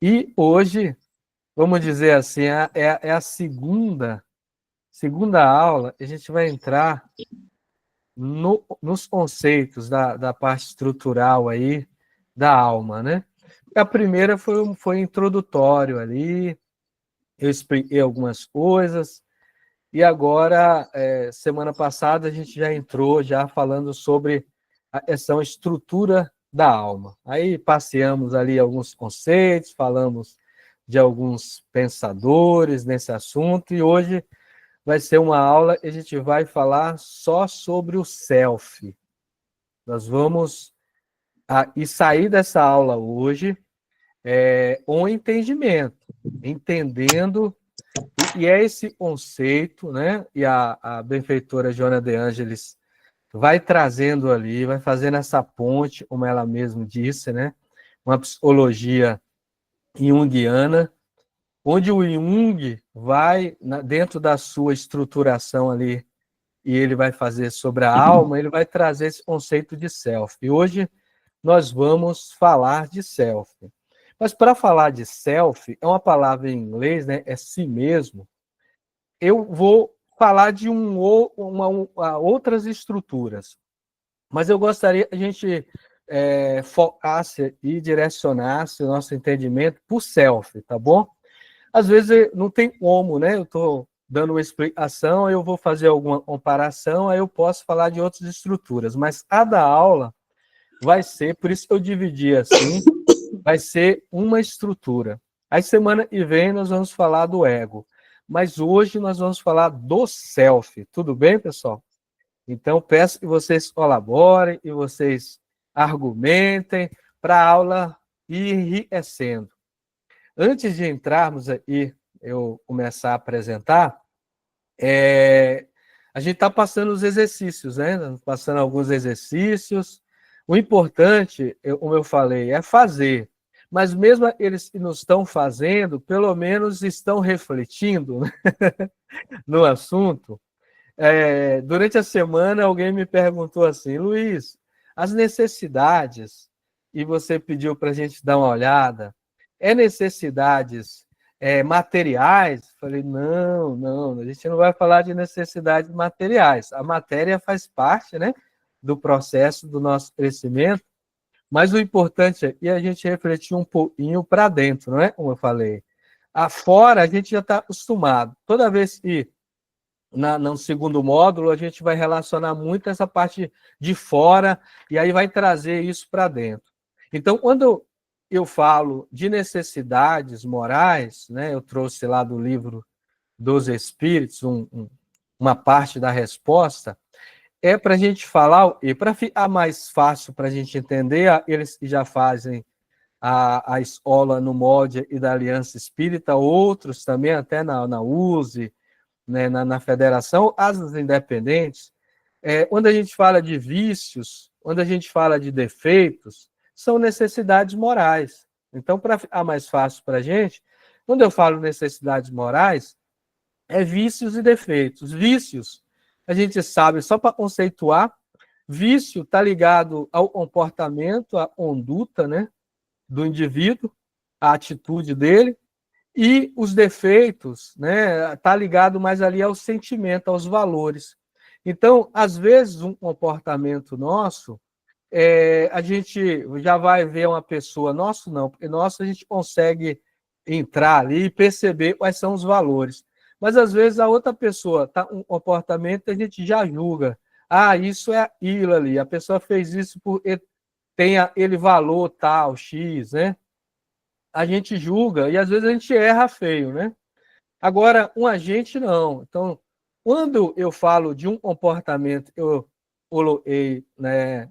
E hoje, vamos dizer assim, é a segunda aula, a gente vai entrar nos conceitos da parte estrutural aí da alma, né? A primeira foi introdutório ali, eu expliquei algumas coisas, e agora, semana passada, a gente já entrou já falando sobre essa estrutura da alma. Aí passeamos ali alguns conceitos, falamos de alguns pensadores nesse assunto, e hoje vai ser uma aula e a gente vai falar só sobre o self. Nós vamos e sair dessa aula hoje com entendimento, entendendo, e é esse conceito, né? E a benfeitora Joana de Ângeles vai trazendo ali, vai fazendo essa ponte, como ela mesma disse, né? Uma psicologia junguiana, onde o Jung vai, dentro da sua estruturação ali, e ele vai fazer sobre a alma, ele vai trazer esse conceito de self. E hoje nós vamos falar de self. Mas para falar de self, é uma palavra em inglês, né? É si mesmo. Eu vou falar de outras estruturas, mas eu gostaria que a gente focasse e direcionasse o nosso entendimento para o self, tá bom? Às vezes não tem como, né? Eu estou dando uma explicação, eu vou fazer alguma comparação, aí eu posso falar de outras estruturas, mas a da aula vai ser, por isso que eu dividi assim, vai ser uma estrutura. Aí semana que vem nós vamos falar do ego, mas hoje nós vamos falar do self. Tudo bem, pessoal? Então peço que vocês colaborem e vocês argumentem para a aula ir enriquecendo. Antes de entrarmos aí, eu começar a apresentar, a gente está passando os exercícios, né? Passando alguns exercícios. O importante, como eu falei, é fazer. Mas mesmo eles que não estão fazendo, pelo menos estão refletindo, né, no assunto. Durante a semana, alguém me perguntou assim, Luiz, as necessidades, e você pediu para a gente dar uma olhada, necessidades materiais? Falei, não, a gente não vai falar de necessidades materiais. A matéria faz parte, né, do processo do nosso crescimento, mas o importante é a gente refletir um pouquinho para dentro, não é? Como eu falei. Afora, a gente já está acostumado. Toda vez que no segundo módulo, a gente vai relacionar muito essa parte de fora e aí vai trazer isso para dentro. Então, quando eu falo de necessidades morais, né, eu trouxe lá do livro dos Espíritos uma parte da resposta, é para a gente falar, e para ficar mais fácil para a gente entender, eles que já fazem a escola no molde e da Aliança Espírita, outros também, até na USE, né, na federação, as independentes, quando a gente fala de vícios, quando a gente fala de defeitos, são necessidades morais. Então, para ficar mais fácil para a gente, quando eu falo necessidades morais, é vícios e defeitos. Vícios, a gente sabe, só para conceituar, vício está ligado ao comportamento, à conduta, né, do indivíduo, à atitude dele, e os defeitos, né, tá ligado mais ali ao sentimento, aos valores. Então, às vezes, um comportamento nosso, a gente já vai ver uma pessoa, nosso não, porque nosso a gente consegue entrar ali e perceber quais são os valores. Mas, às vezes, a outra pessoa tá um comportamento e a gente já julga. Ah, isso é aquilo ali, a pessoa fez isso porque tem ele valor tal, X, né? A gente julga e às vezes a gente erra feio, né? Agora, um agente não. Então, quando eu falo de um comportamento, eu coloquei, né,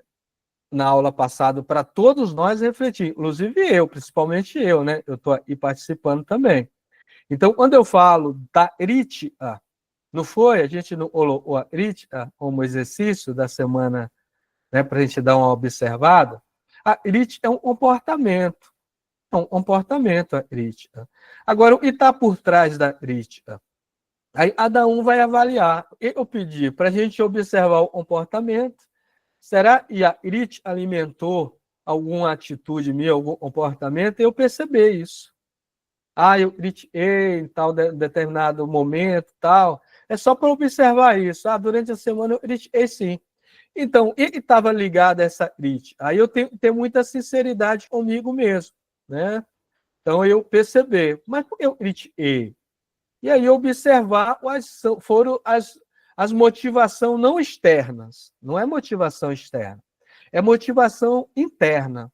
na aula passada para todos nós refletir, inclusive eu, principalmente eu, né? Eu estou aí participando também. Então, quando eu falo da crítica, não foi? A gente não colocou a crítica como exercício da semana, né, para a gente dar uma observada. A crítica é um comportamento. É um comportamento a crítica. Agora, o que está por trás da crítica? Aí cada um vai avaliar. Eu pedi para a gente observar o comportamento. Será que a crítica alimentou alguma atitude minha, algum comportamento? E eu perceber isso. eu critiquei em tal determinado momento, tal. É só para observar isso. Durante a semana eu critiquei sim. Então, e estava ligado a essa crítica? Aí eu tenho que ter muita sinceridade comigo mesmo, né? Então, eu perceber, mas por que eu critiquei? E aí observar quais foram as motivações não externas. Não é motivação externa, é motivação interna.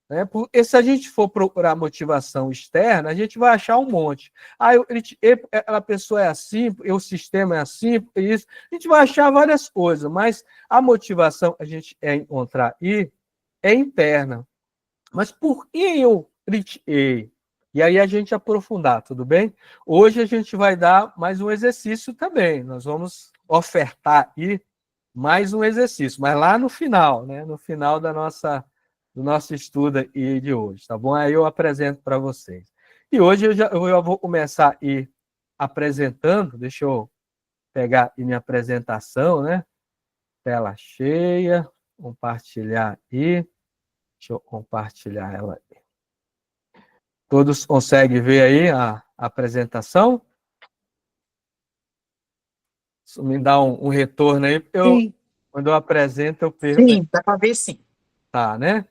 Né? Porque se a gente for procurar motivação externa, a gente vai achar um monte. A pessoa é assim, o sistema é assim, isso. A gente vai achar várias coisas, mas a motivação que a gente encontrar aí é interna. Mas por que eu critiquei? E aí a gente aprofundar, tudo bem? Hoje a gente vai dar mais um exercício também. Nós vamos ofertar aí mais um exercício, mas lá no final, né? No final do nosso estudo aí de hoje, tá bom? Aí eu apresento para vocês. E hoje eu vou começar aí apresentando, deixa eu pegar aí minha apresentação, né? Tela cheia, compartilhar aí. Deixa eu compartilhar ela aí. Todos conseguem ver aí a apresentação? Isso me dá um retorno aí, porque quando eu apresento, eu perco. Sim, dá para ver sim. Tá, né?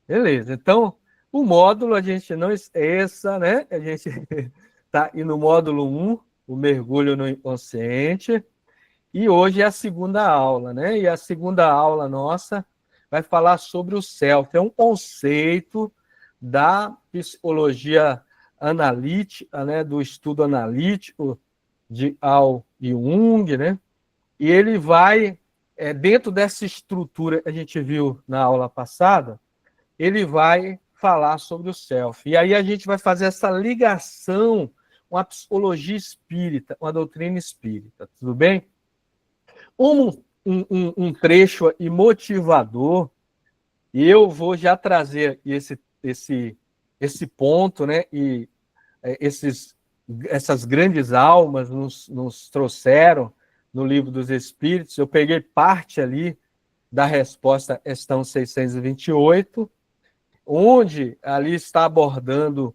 Beleza. Então, o módulo, a gente não esqueça, né? A gente está aí no módulo 1, o mergulho no inconsciente, e hoje é a segunda aula, né? E a segunda aula nossa vai falar sobre o self. É um conceito da psicologia analítica, né? Do estudo analítico de Carl Jung, né? E ele vai, dentro dessa estrutura que a gente viu na aula passada, ele vai falar sobre o self. E aí a gente vai fazer essa ligação com a psicologia espírita, com a doutrina espírita, tudo bem? Um trecho e motivador, e eu vou já trazer esse ponto, né? E essas grandes almas nos trouxeram no Livro dos Espíritos. Eu peguei parte ali da resposta à questão 628, onde ali está abordando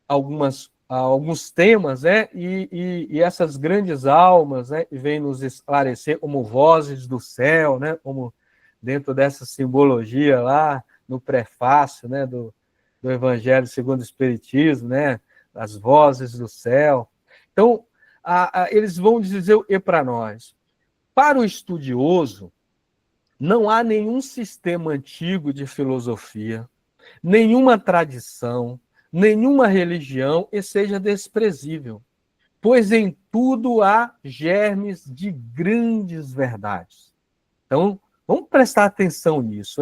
alguns temas, né? E essas grandes almas, né? Vêm nos esclarecer como vozes do céu, né? Como dentro dessa simbologia lá no prefácio, né? Do Evangelho segundo o Espiritismo, né? As vozes do céu. Então, eles vão dizer o que para nós? Para o estudioso, não há nenhum sistema antigo de filosofia, nenhuma tradição, nenhuma religião e seja desprezível, pois em tudo há germes de grandes verdades. Então, vamos prestar atenção nisso.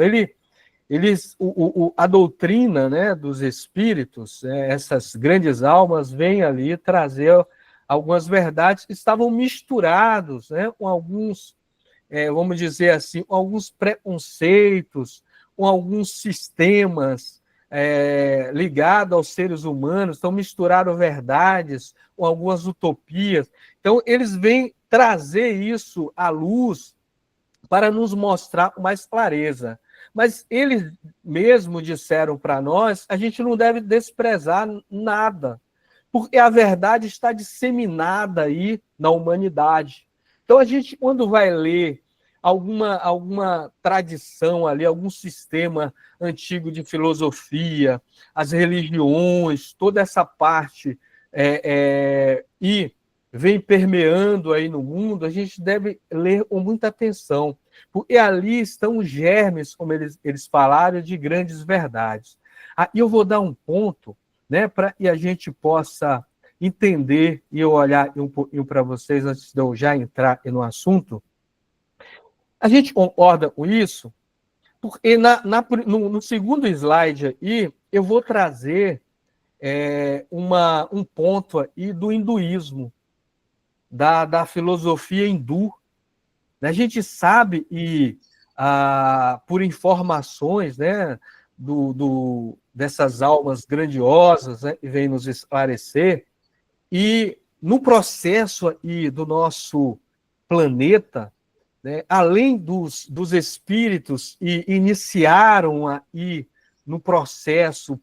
A doutrina, né, dos espíritos, essas grandes almas, vêm ali trazer algumas verdades que estavam misturados, né, com alguns, vamos dizer assim, alguns preconceitos, com alguns sistemas ligados aos seres humanos, então misturaram verdades com algumas utopias. Então, eles vêm trazer isso à luz para nos mostrar com mais clareza. Mas eles mesmo disseram para nós, a gente não deve desprezar nada, porque a verdade está disseminada aí na humanidade. Então, a gente, quando vai ler alguma tradição ali, algum sistema antigo de filosofia, as religiões, toda essa parte, e vem permeando aí no mundo, a gente deve ler com muita atenção, porque ali estão os germes, como eles falaram, de grandes verdades. E eu vou dar um ponto, né, para que a gente possa entender, e eu olhar um pouquinho para vocês antes de eu já entrar no assunto. A gente concorda com isso? Porque no segundo slide aí, eu vou trazer um ponto aí do hinduísmo, da filosofia hindu. A gente sabe, por informações, né, dessas almas grandiosas, né, que vêm nos esclarecer, e no processo aí do nosso planeta, né, além dos espíritos que iniciaram aí no processo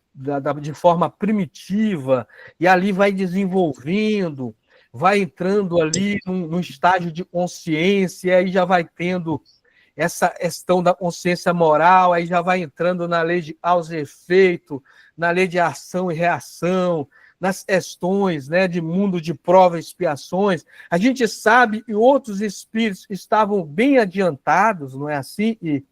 de forma primitiva, e ali vai desenvolvendo, vai entrando ali num estágio de consciência, e aí já vai tendo essa questão da consciência moral, aí já vai entrando na lei de causa e efeito, na lei de ação e reação, nas questões, né, de mundo de provas e expiações. A gente sabe que outros espíritos estavam bem adiantados, não é assim? E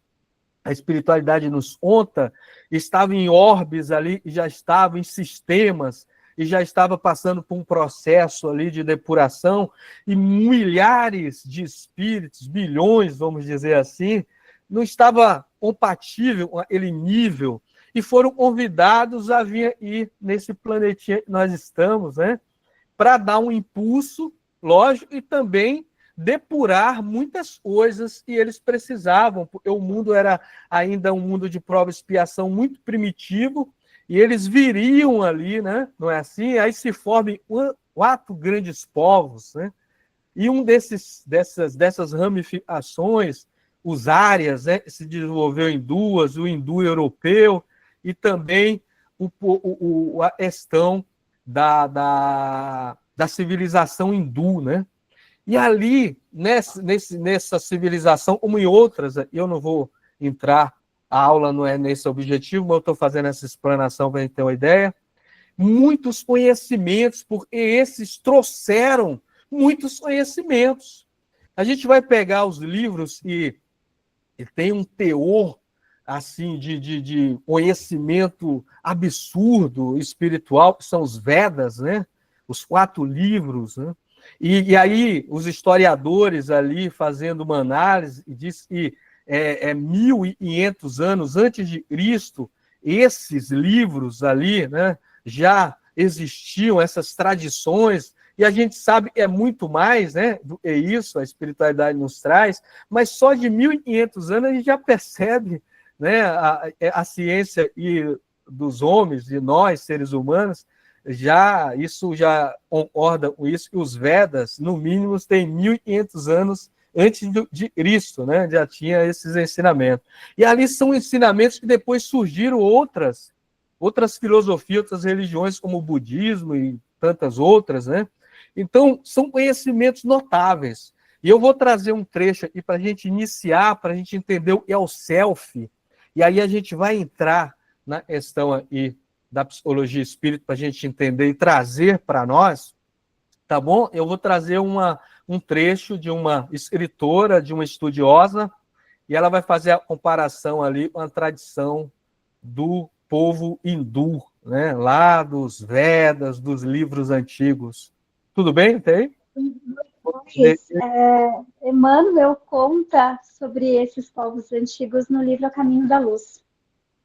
a espiritualidade nos conta, estava em orbes ali, já estava em sistemas, e já estava passando por um processo ali de depuração, e milhares de espíritos, bilhões, vamos dizer assim, não estava compatível com aquele nível, e foram convidados a vir ir nesse planetinha que nós estamos, né, para dar um impulso, lógico, e também depurar muitas coisas que eles precisavam, porque o mundo era ainda um mundo de prova e expiação muito primitivo, e eles viriam ali, né? Não é assim? Aí se formam 4 grandes povos, né? E um dessas ramificações, os áreas, né, se desenvolveu em duas, o hindu europeu, e também a questão da civilização hindu, né? E ali, nessa civilização, como em outras, eu não vou entrar, a aula não é nesse objetivo, mas eu estou fazendo essa explanação para a gente ter uma ideia, muitos conhecimentos, porque esses trouxeram muitos conhecimentos. A gente vai pegar os livros e tem um teor assim de conhecimento absurdo espiritual, que são os Vedas, né? Os 4 livros, né? E aí os historiadores ali fazendo uma análise diz que 1.500 anos antes de Cristo, esses livros ali, né, já existiam, essas tradições, e a gente sabe que é muito mais, né, do que isso, a espiritualidade nos traz, mas só de 1.500 anos a gente já percebe, né, a ciência e dos homens, de nós, seres humanos, isso já concorda com isso, que os Vedas, no mínimo, têm 1.500 anos antes de Cristo, né? Já tinha esses ensinamentos. E ali são ensinamentos que depois surgiram outras filosofias, outras religiões, como o budismo e tantas outras, né? Então, são conhecimentos notáveis. E eu vou trazer um trecho aqui para a gente iniciar, para a gente entender o que é o self, e aí a gente vai entrar na questão aí da psicologia espírita para a gente entender e trazer para nós, tá bom? Eu vou trazer um trecho de uma escritora, de uma estudiosa, e ela vai fazer a comparação ali com a tradição do povo hindu, né? Lá dos Vedas, dos livros antigos. Tudo bem, tem? Emmanuel conta sobre esses povos antigos no livro A Caminho da Luz.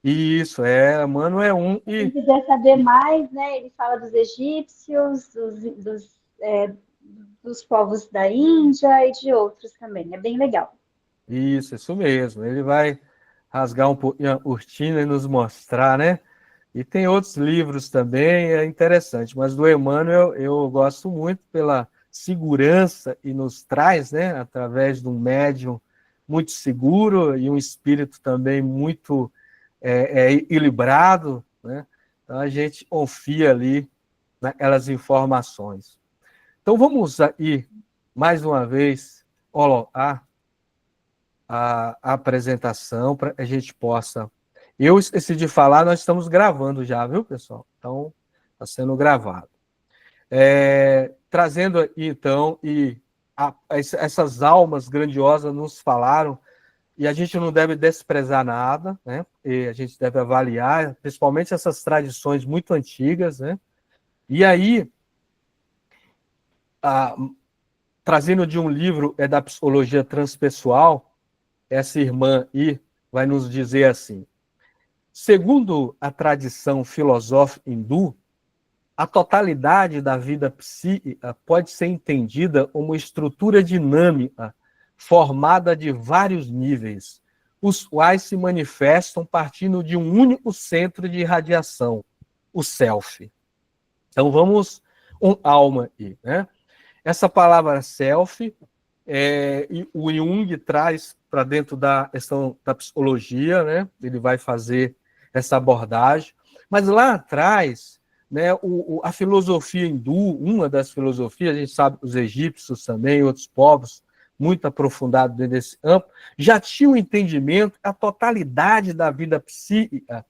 Isso, mano, é um Quem e quiser saber mais, né, ele fala dos egípcios, dos povos da Índia e de outros também. É bem legal. isso mesmo. Ele vai rasgar um pouquinho a cortina e nos mostrar, né? E tem outros livros também, é interessante, mas do Emmanuel eu gosto muito pela segurança e nos traz, né, através de um médium muito seguro e um espírito também muito equilibrado, né? Então a gente confia ali naquelas informações. Então vamos aí, mais uma vez, colocar a apresentação para a gente possa. Eu esqueci de falar, nós estamos gravando já, viu, pessoal? Então, está sendo gravado. Trazendo aí, então, essas almas grandiosas nos falaram, e a gente não deve desprezar nada, né? E a gente deve avaliar, principalmente essas tradições muito antigas, né? E aí, trazendo de um livro da psicologia transpessoal, essa irmã aí vai nos dizer assim: segundo a tradição filosófica hindu, a totalidade da vida psíquica pode ser entendida como estrutura dinâmica formada de vários níveis, os quais se manifestam partindo de um único centro de irradiação, o self. Então vamos com alma aí, né? Essa palavra self, o Jung traz para dentro da questão da psicologia, né? Ele vai fazer essa abordagem. Mas lá atrás, né, a filosofia hindu, uma das filosofias, a gente sabe os egípcios também, outros povos muito aprofundados dentro desse campo, já tinham um entendimento que a totalidade da vida psíquica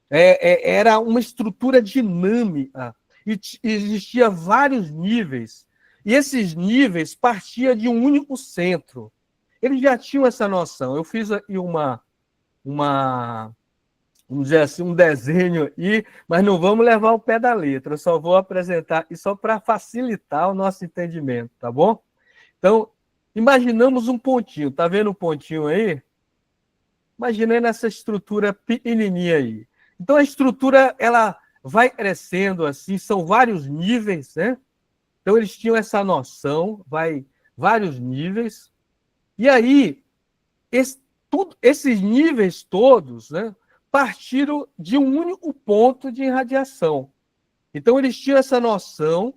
era uma estrutura dinâmica e existia vários níveis. E esses níveis partiam de um único centro. Eles já tinham essa noção. Eu fiz aqui vamos dizer assim, um desenho aí, mas não vamos levar o pé da letra. Eu só vou apresentar isso só para facilitar o nosso entendimento, tá bom? Então, imaginamos um pontinho. Tá vendo o pontinho aí? Imaginando essa estrutura pequenininha aí. Então, a estrutura ela vai crescendo assim, são vários níveis, né? Então, eles tinham essa noção, vários níveis. E aí, esses níveis todos, né, partiram de um único ponto de irradiação. Então, eles tinham essa noção,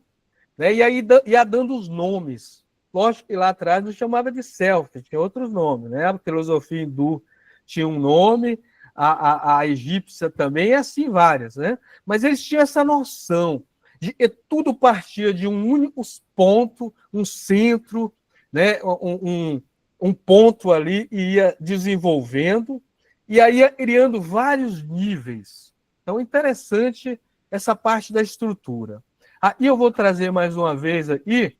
né, e aí ia dando os nomes. Lógico que lá atrás não chamava de self, tinha outros nomes. Né? A filosofia hindu tinha um nome, a egípcia também, e assim várias. Né? Mas eles tinham essa noção de que tudo partia de um único ponto, um centro, né? um ponto ali e ia desenvolvendo, e aí ia criando vários níveis. Então, interessante essa parte da estrutura. Aí eu vou trazer mais uma vez aqui,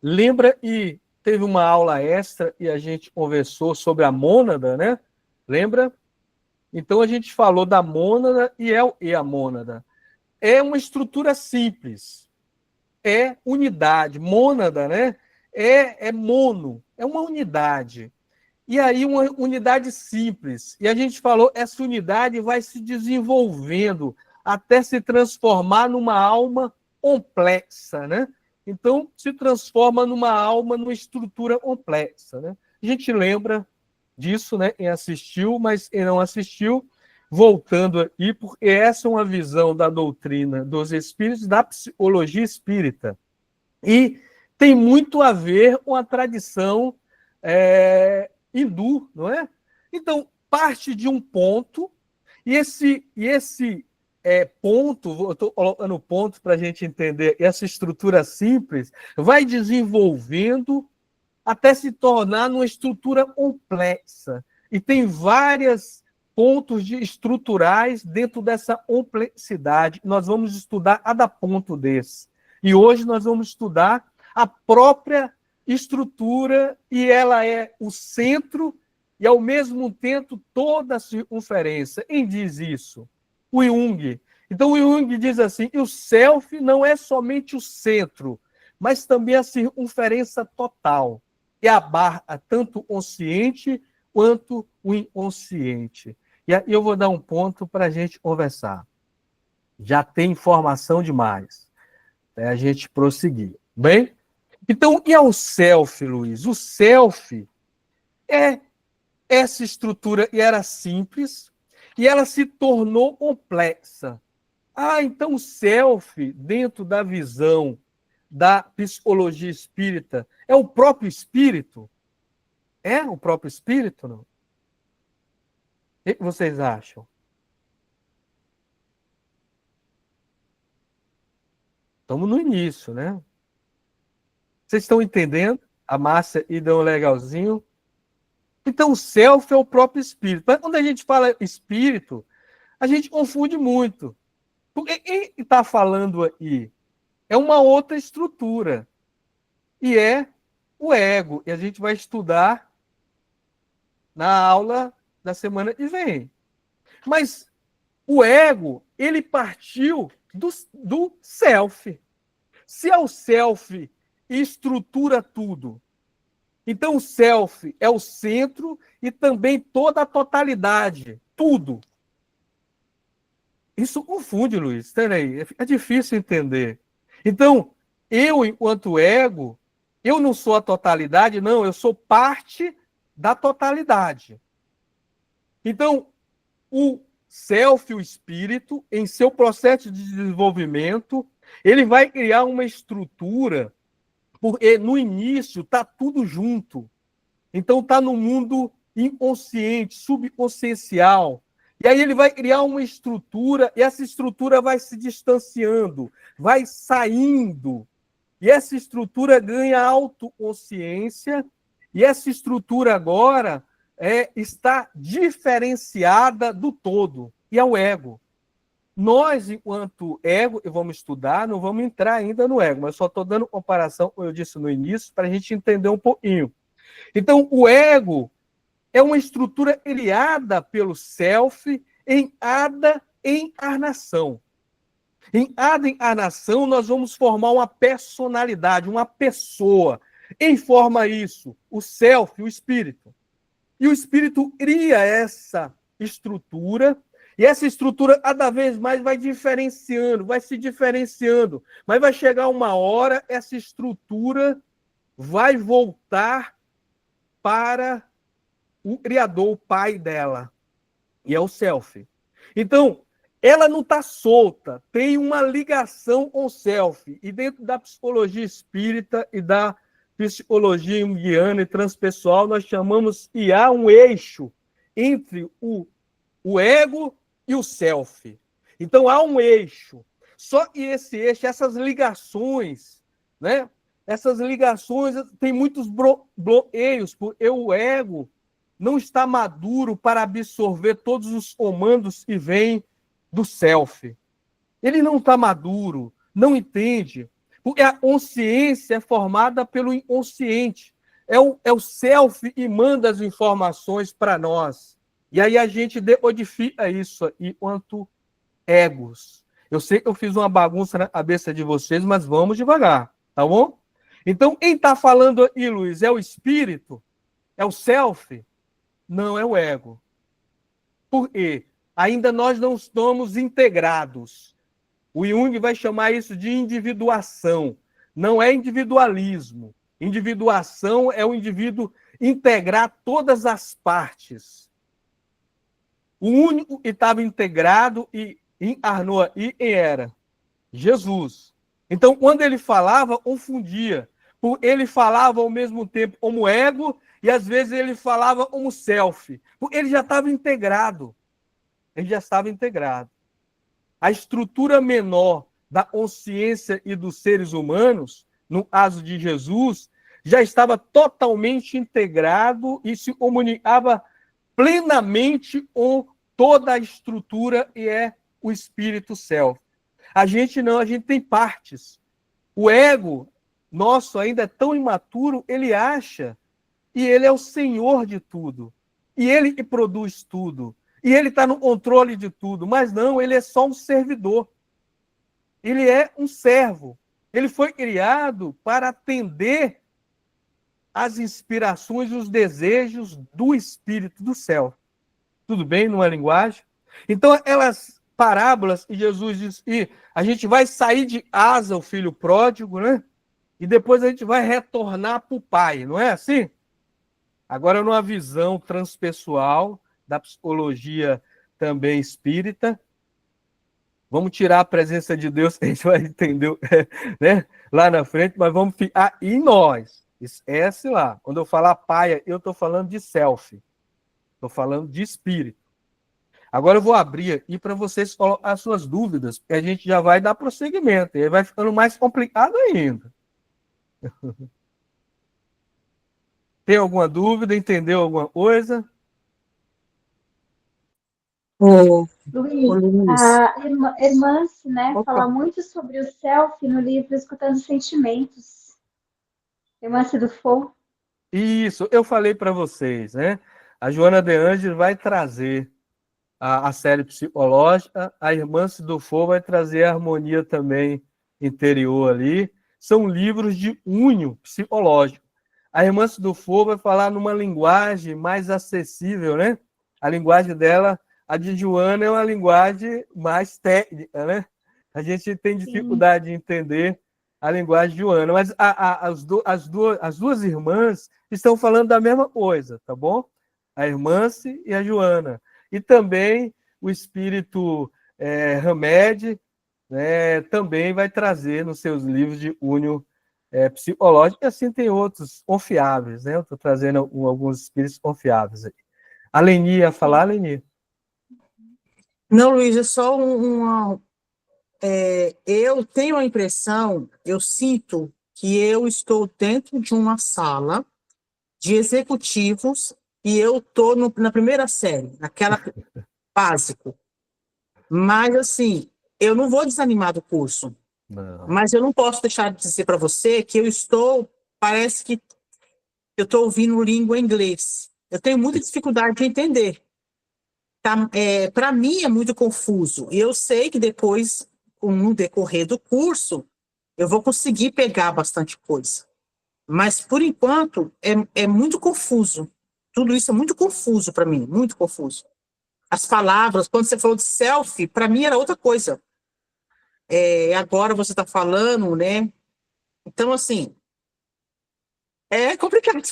lembra e teve uma aula extra e a gente conversou sobre a mônada, né? Lembra? Então a gente falou da mônada e a mônada. É uma estrutura simples, é unidade, mônada, né? É mono, é uma unidade. E aí uma unidade simples. E a gente falou, essa unidade vai se desenvolvendo até se transformar numa alma complexa, né? Então, se transforma numa alma, numa estrutura complexa, né? A gente lembra disso, né? Quem assistiu, mas quem não assistiu, voltando aí, porque essa é uma visão da doutrina dos espíritos, da psicologia espírita. E tem muito a ver com a tradição hindu, não é? Então, parte de um ponto, e esse ponto, eu estou colocando ponto para a gente entender, essa estrutura simples, vai desenvolvendo até se tornar uma estrutura complexa. E tem vários pontos estruturais dentro dessa complexidade. Nós vamos estudar cada ponto desse. E hoje nós vamos estudar a própria estrutura, e ela é o centro e, ao mesmo tempo, toda a circunferência. Quem diz isso? O Jung. Então, o Jung diz assim, que o self não é somente o centro, mas também a circunferência total, e abarca tanto o consciente quanto o inconsciente. E aí eu vou dar um ponto para a gente conversar. Já tem informação demais. É a gente prosseguir. Bem? Então, e é o self, Luiz? O self é essa estrutura, e era simples, e ela se tornou complexa. Ah, então o self, dentro da visão da psicologia espírita, é o próprio espírito? É o próprio espírito, não? O que vocês acham? Estamos no início, né? Vocês estão entendendo? A Márcia e deu um legalzinho. Então, o self é o próprio espírito. Mas quando a gente fala espírito, a gente confunde muito. Porque quem está falando aí é uma outra estrutura. E é o ego. E a gente vai estudar na aula da semana que vem. Mas o ego, ele partiu do self. Se é o self estrutura tudo, então o self é o centro e também toda a totalidade, tudo. Isso confunde, Luiz. Espera aí, é difícil entender. Então, eu, enquanto ego, eu não sou a totalidade, não, eu sou parte da totalidade. Então, o self, o espírito, em seu processo de desenvolvimento, ele vai criar uma estrutura, porque no início está tudo junto. Então está no mundo inconsciente, subconsciencial. E aí ele vai criar uma estrutura, e essa estrutura vai se distanciando, vai saindo. E essa estrutura ganha autoconsciência, e essa estrutura agora está diferenciada do todo, e é o ego. Nós, enquanto ego, e vamos estudar, não vamos entrar ainda no ego, mas só estou dando comparação, como eu disse no início, para a gente entender um pouquinho. Então, o ego é uma estrutura criada pelo self em ada encarnação. Em ada encarnação, nós vamos formar uma personalidade, uma pessoa. Quem forma isso? O self, o espírito. E o espírito cria essa estrutura, e essa estrutura cada vez mais vai diferenciando, vai se diferenciando. Mas vai chegar uma hora, essa estrutura vai voltar para o Criador, o pai dela, e é o self. Então, ela não está solta, tem uma ligação com o self. E dentro da psicologia espírita e da psicologia junguiana e transpessoal, nós chamamos que há um eixo entre o ego e o self. Então, há um eixo. Só que esse eixo, essas ligações, né? Essas ligações têm muitos bloqueios, porque o ego não está maduro para absorver todos os comandos que vêm do self. Ele não está maduro, não entende, porque a consciência é formada pelo inconsciente. É o self que manda as informações para nós. E aí a gente decodifica isso enquanto egos. Eu sei que eu fiz uma bagunça na cabeça de vocês, mas vamos devagar, tá bom? Então, quem está falando aí, Luiz, é o espírito? É o self? Não, é o ego. Por quê? Ainda nós não estamos integrados. O Jung vai chamar isso de individuação. Não é individualismo. Individuação é o indivíduo integrar todas as partes. O único que estava integrado e encarnou aí era Jesus. Então, quando ele falava, confundia. Ele falava ao mesmo tempo como ego e às vezes ele falava como self. Porque ele já estava integrado. Ele já estava integrado. A estrutura menor da consciência e dos seres humanos, no caso de Jesus, já estava totalmente integrado e se comunicava plenamente com toda a estrutura e é o espírito self. A gente não, a gente tem partes. O ego nosso ainda é tão imaturo, ele acha e ele é o senhor de tudo. E ele que produz tudo. E ele está no controle de tudo. Mas não, ele é só um servidor. Ele é um servo. Ele foi criado para atender às inspirações e os desejos do espírito do céu. Tudo bem numa linguagem? Então, aquelas parábolas que Jesus diz, e a gente vai sair de asa, o filho pródigo, né? E depois a gente vai retornar para o pai, não é assim? Agora, numa visão transpessoal da psicologia também espírita, vamos tirar a presença de Deus, a gente vai entender, né? Lá na frente, mas vamos ficar em nós. Esquece lá. Quando eu falar pai, eu estou falando de self. Estou falando de espírito. Agora eu vou abrir aqui para vocês colocar as suas dúvidas, porque a gente já vai dar prosseguimento, e aí vai ficando mais complicado ainda. Tem alguma dúvida? Entendeu alguma coisa? Luiz, a irmã, né, fala muito sobre o self no livro Escutando Sentimentos. Irmã do Fou. Isso, eu falei para vocês, né? A Joana de Ângeles vai trazer a série psicológica, a irmã Cidufo vai trazer a harmonia também interior ali. São livros de cunho psicológico. A irmã Cidufo vai falar numa linguagem mais acessível, né? A linguagem dela, a de Joana, é uma linguagem mais técnica, né? A gente tem dificuldade de entender a linguagem de Joana, mas as duas irmãs estão falando da mesma coisa, tá bom? A Irmance e a Joana. E também o espírito Hamed, né, também vai trazer nos seus livros de cunho psicológico, e assim tem outros confiáveis, né? Eu estou trazendo alguns espíritos confiáveis aí. A Leni ia falar, Leni? Não, Luiz, é só eu tenho a impressão, eu sinto que eu estou dentro de uma sala de executivos e eu estou na primeira série, naquela básico. Mas, assim, eu não vou desanimar do curso. Não. Mas eu não posso deixar de dizer para você que parece que eu estou ouvindo língua em inglês. Eu tenho muita dificuldade de entender. Tá? Para mim é muito confuso. E eu sei que depois, no decorrer do curso, eu vou conseguir pegar bastante coisa. Mas, por enquanto, é muito confuso. Tudo isso é muito confuso para mim, muito confuso. As palavras, quando você falou de selfie, para mim era outra coisa. Agora você está falando, né? Então, assim, é complicado.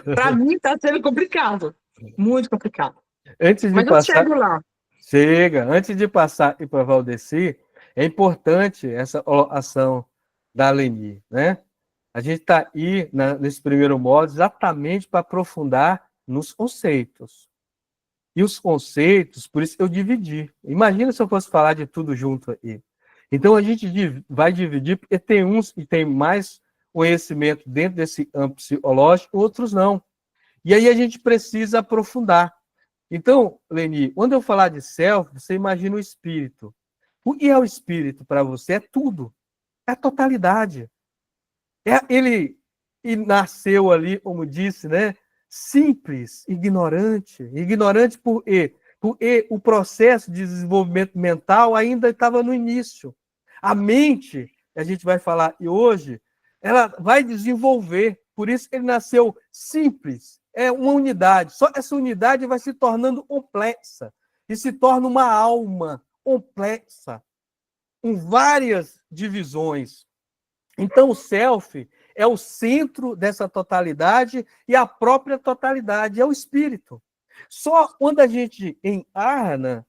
Para mim está sendo complicado. Muito complicado. Antes de Mas eu passar, chego lá. chega, antes de passar para Valdeci, é importante essa ação da Leni, né? A gente está aí nesse primeiro modo exatamente para aprofundar nos conceitos. E os conceitos, por isso eu dividi. Imagina se eu fosse falar de tudo junto aí. Então a gente vai dividir, porque tem uns que têm mais conhecimento dentro desse âmbito psicológico, outros não. E aí a gente precisa aprofundar. Então, Leni, quando eu falar de self, você imagina o espírito. O que é o espírito para você? É tudo. É a totalidade. Ele nasceu ali, como disse, né? Simples, ignorante. Ignorante porque o processo de desenvolvimento mental ainda estava no início. A mente, a gente vai falar e hoje, ela vai desenvolver. Por isso ele nasceu simples. É uma unidade. Só essa unidade vai se tornando complexa. E se torna uma alma complexa, com várias divisões. Então, o self é o centro dessa totalidade e a própria totalidade é o espírito. Só quando a gente encarna,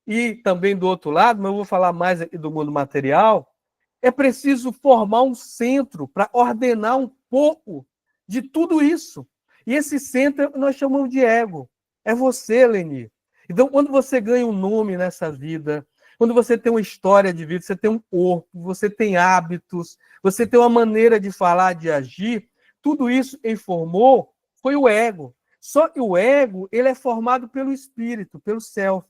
e também do outro lado, mas eu vou falar mais aqui do mundo material, é preciso formar um centro para ordenar um pouco de tudo isso. E esse centro nós chamamos de ego. É você, Leni. Então, quando você ganha um nome nessa vida, quando você tem uma história de vida, você tem um corpo, você tem hábitos, você tem uma maneira de falar, de agir, tudo isso quem formou foi o ego. Só que o ego, ele é formado pelo espírito, pelo self.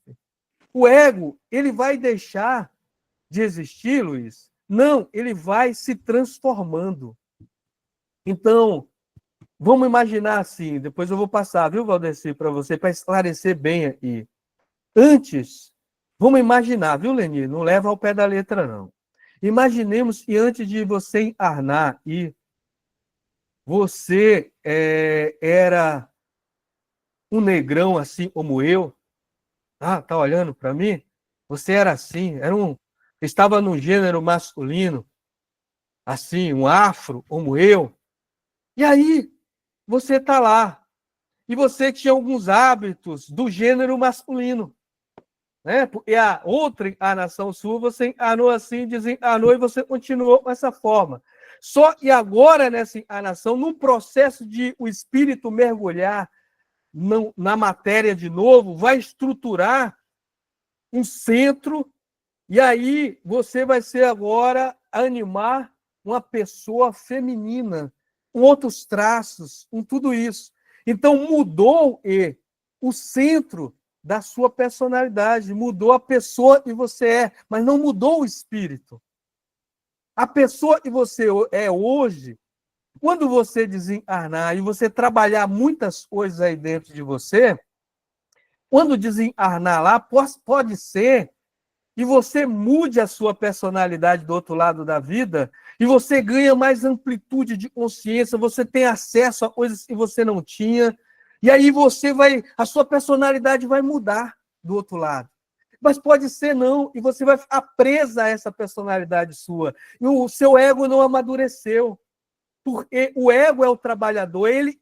O ego, ele vai deixar de existir, Luiz? Não, ele vai se transformando. Então, vamos imaginar assim, depois eu vou passar, viu, Valdeci, para você, para esclarecer bem aqui. Antes, vamos imaginar, viu, Leni? Não leva ao pé da letra, não. Imaginemos que antes de você encarnar e você era um negrão assim como eu. Ah, tá olhando para mim? Você era assim, estava no gênero masculino, assim, um afro como eu. E aí, você está lá. E você tinha alguns hábitos do gênero masculino. Né? Porque a outra encarnação sua, você encarnou assim, desencarnou e você continuou com essa forma. Só que agora, nessa encarnação, num processo de o espírito mergulhar na matéria de novo, vai estruturar um centro, e aí você vai ser agora animar uma pessoa feminina, com outros traços, com tudo isso. Então mudou o centro da sua personalidade, mudou a pessoa que você é, mas não mudou o espírito. A pessoa que você é hoje, quando você desencarnar e você trabalhar muitas coisas aí dentro de você, quando desencarnar lá, pode ser que você mude a sua personalidade do outro lado da vida e você ganha mais amplitude de consciência, você tem acesso a coisas que você não tinha, e aí a sua personalidade vai mudar do outro lado. Mas pode ser não, e você vai ficar presa a essa personalidade sua. E o seu ego não amadureceu, porque o ego é o trabalhador, ele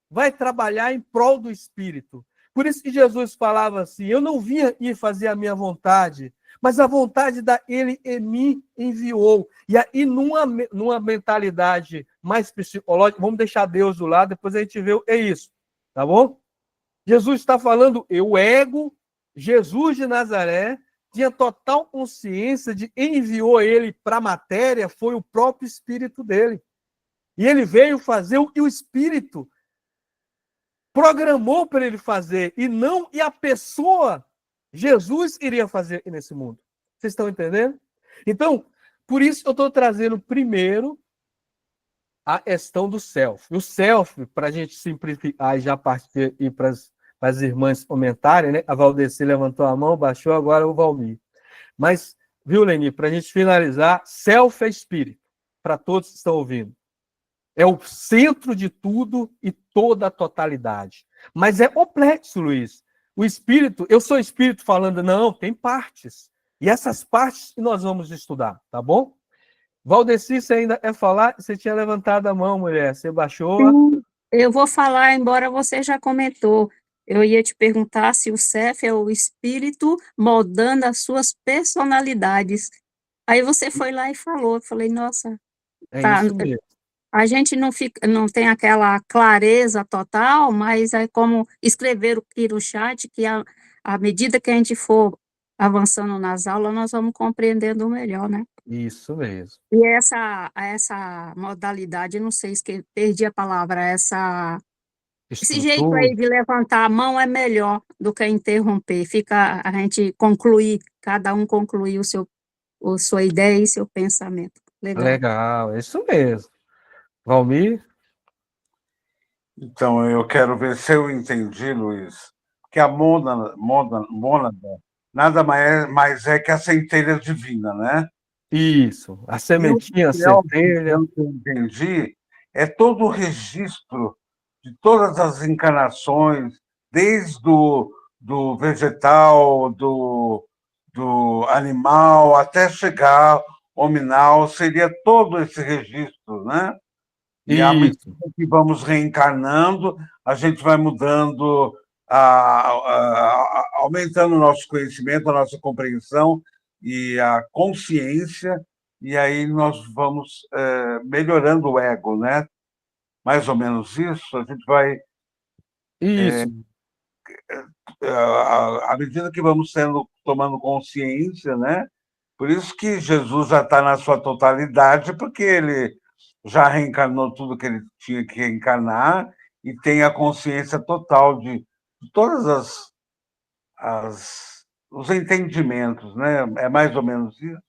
vai trabalhar em prol do espírito. Por isso que Jesus falava assim, eu não vim aqui fazer a minha vontade, mas a vontade daquele que me enviou. E aí, numa mentalidade mais psicológica, vamos deixar Deus do lado, depois a gente vê o que é isso, tá bom? Jesus está falando, o ego Jesus de Nazaré tinha total consciência de quem enviou ele para a matéria foi o próprio Espírito dele. E ele veio fazer o que o Espírito programou para ele fazer, e a pessoa, Jesus, iria fazer nesse mundo. Vocês estão entendendo? Então, por isso eu estou trazendo primeiro a questão do self. O self, para a gente simplificar e já partir para as irmãs comentarem, né? A Valdeci levantou a mão, baixou, agora o Valmir. Mas, viu, Leni, para a gente finalizar, self é espírito, para todos que estão ouvindo. É o centro de tudo e toda a totalidade. Mas é complexo, Luiz. O espírito, eu sou espírito falando, não, tem partes. E essas partes nós vamos estudar, tá bom? Valdeci, você ainda quer falar? Você tinha levantado a mão, mulher. Você baixou? Sim, eu vou falar, embora você já comentou. Eu ia te perguntar se o CEF é o espírito moldando as suas personalidades. Aí você foi lá e falou. Eu falei, nossa, É tá. isso mesmo. A gente não tem aquela clareza total, mas é como escrever aqui no chat, que à medida que a gente for avançando nas aulas, nós vamos compreendendo melhor, né? Isso mesmo. E essa modalidade, não sei, perdi a palavra, esse jeito aí de levantar a mão é melhor do que interromper, fica a gente concluir, cada um concluir sua ideia e seu pensamento. Legal. Legal, é isso mesmo. Valmir? Então, eu quero ver se eu entendi, Luiz, que a mônada nada mais é que a centelha divina, né? Isso, a sementinha, a Pelo centelha. que eu entendi, é todo o registro de todas as encarnações, desde do vegetal, do animal, até chegar ao hominal, seria todo esse registro, né? E à medida que vamos reencarnando, a gente vai mudando, aumentando o nosso conhecimento, a nossa compreensão e a consciência, e aí nós vamos melhorando o ego, né? Mais ou menos isso, a gente vai... Isso. À medida que vamos tomando consciência, né? Por isso que Jesus já está na sua totalidade, porque ele já reencarnou tudo que ele tinha que reencarnar e tem a consciência total de todas os entendimentos, né? É mais ou menos isso?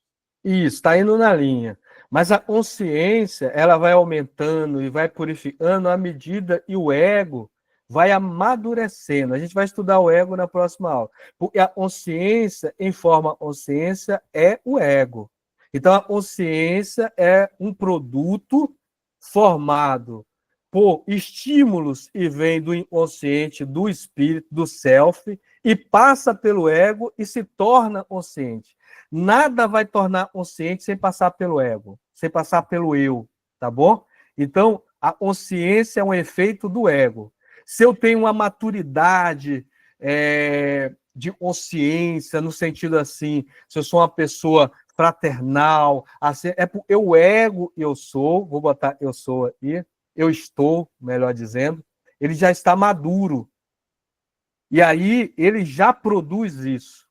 Isso, está indo na linha. Mas a consciência, ela vai aumentando e vai purificando à medida e o ego vai amadurecendo. A gente vai estudar o ego na próxima aula. Porque a consciência, em forma consciência, é o ego. Então, a consciência é um produto formado por estímulos e vem do inconsciente, do espírito, do self, e passa pelo ego e se torna consciente. Nada vai tornar consciente sem passar pelo ego, sem passar pelo eu, tá bom? Então, a consciência é um efeito do ego. Se eu tenho uma maturidade de consciência, no sentido assim, se eu sou uma pessoa fraternal, assim, é porque o ego eu sou, vou botar eu sou aqui, eu estou, melhor dizendo, ele já está maduro. E aí ele já produz isso.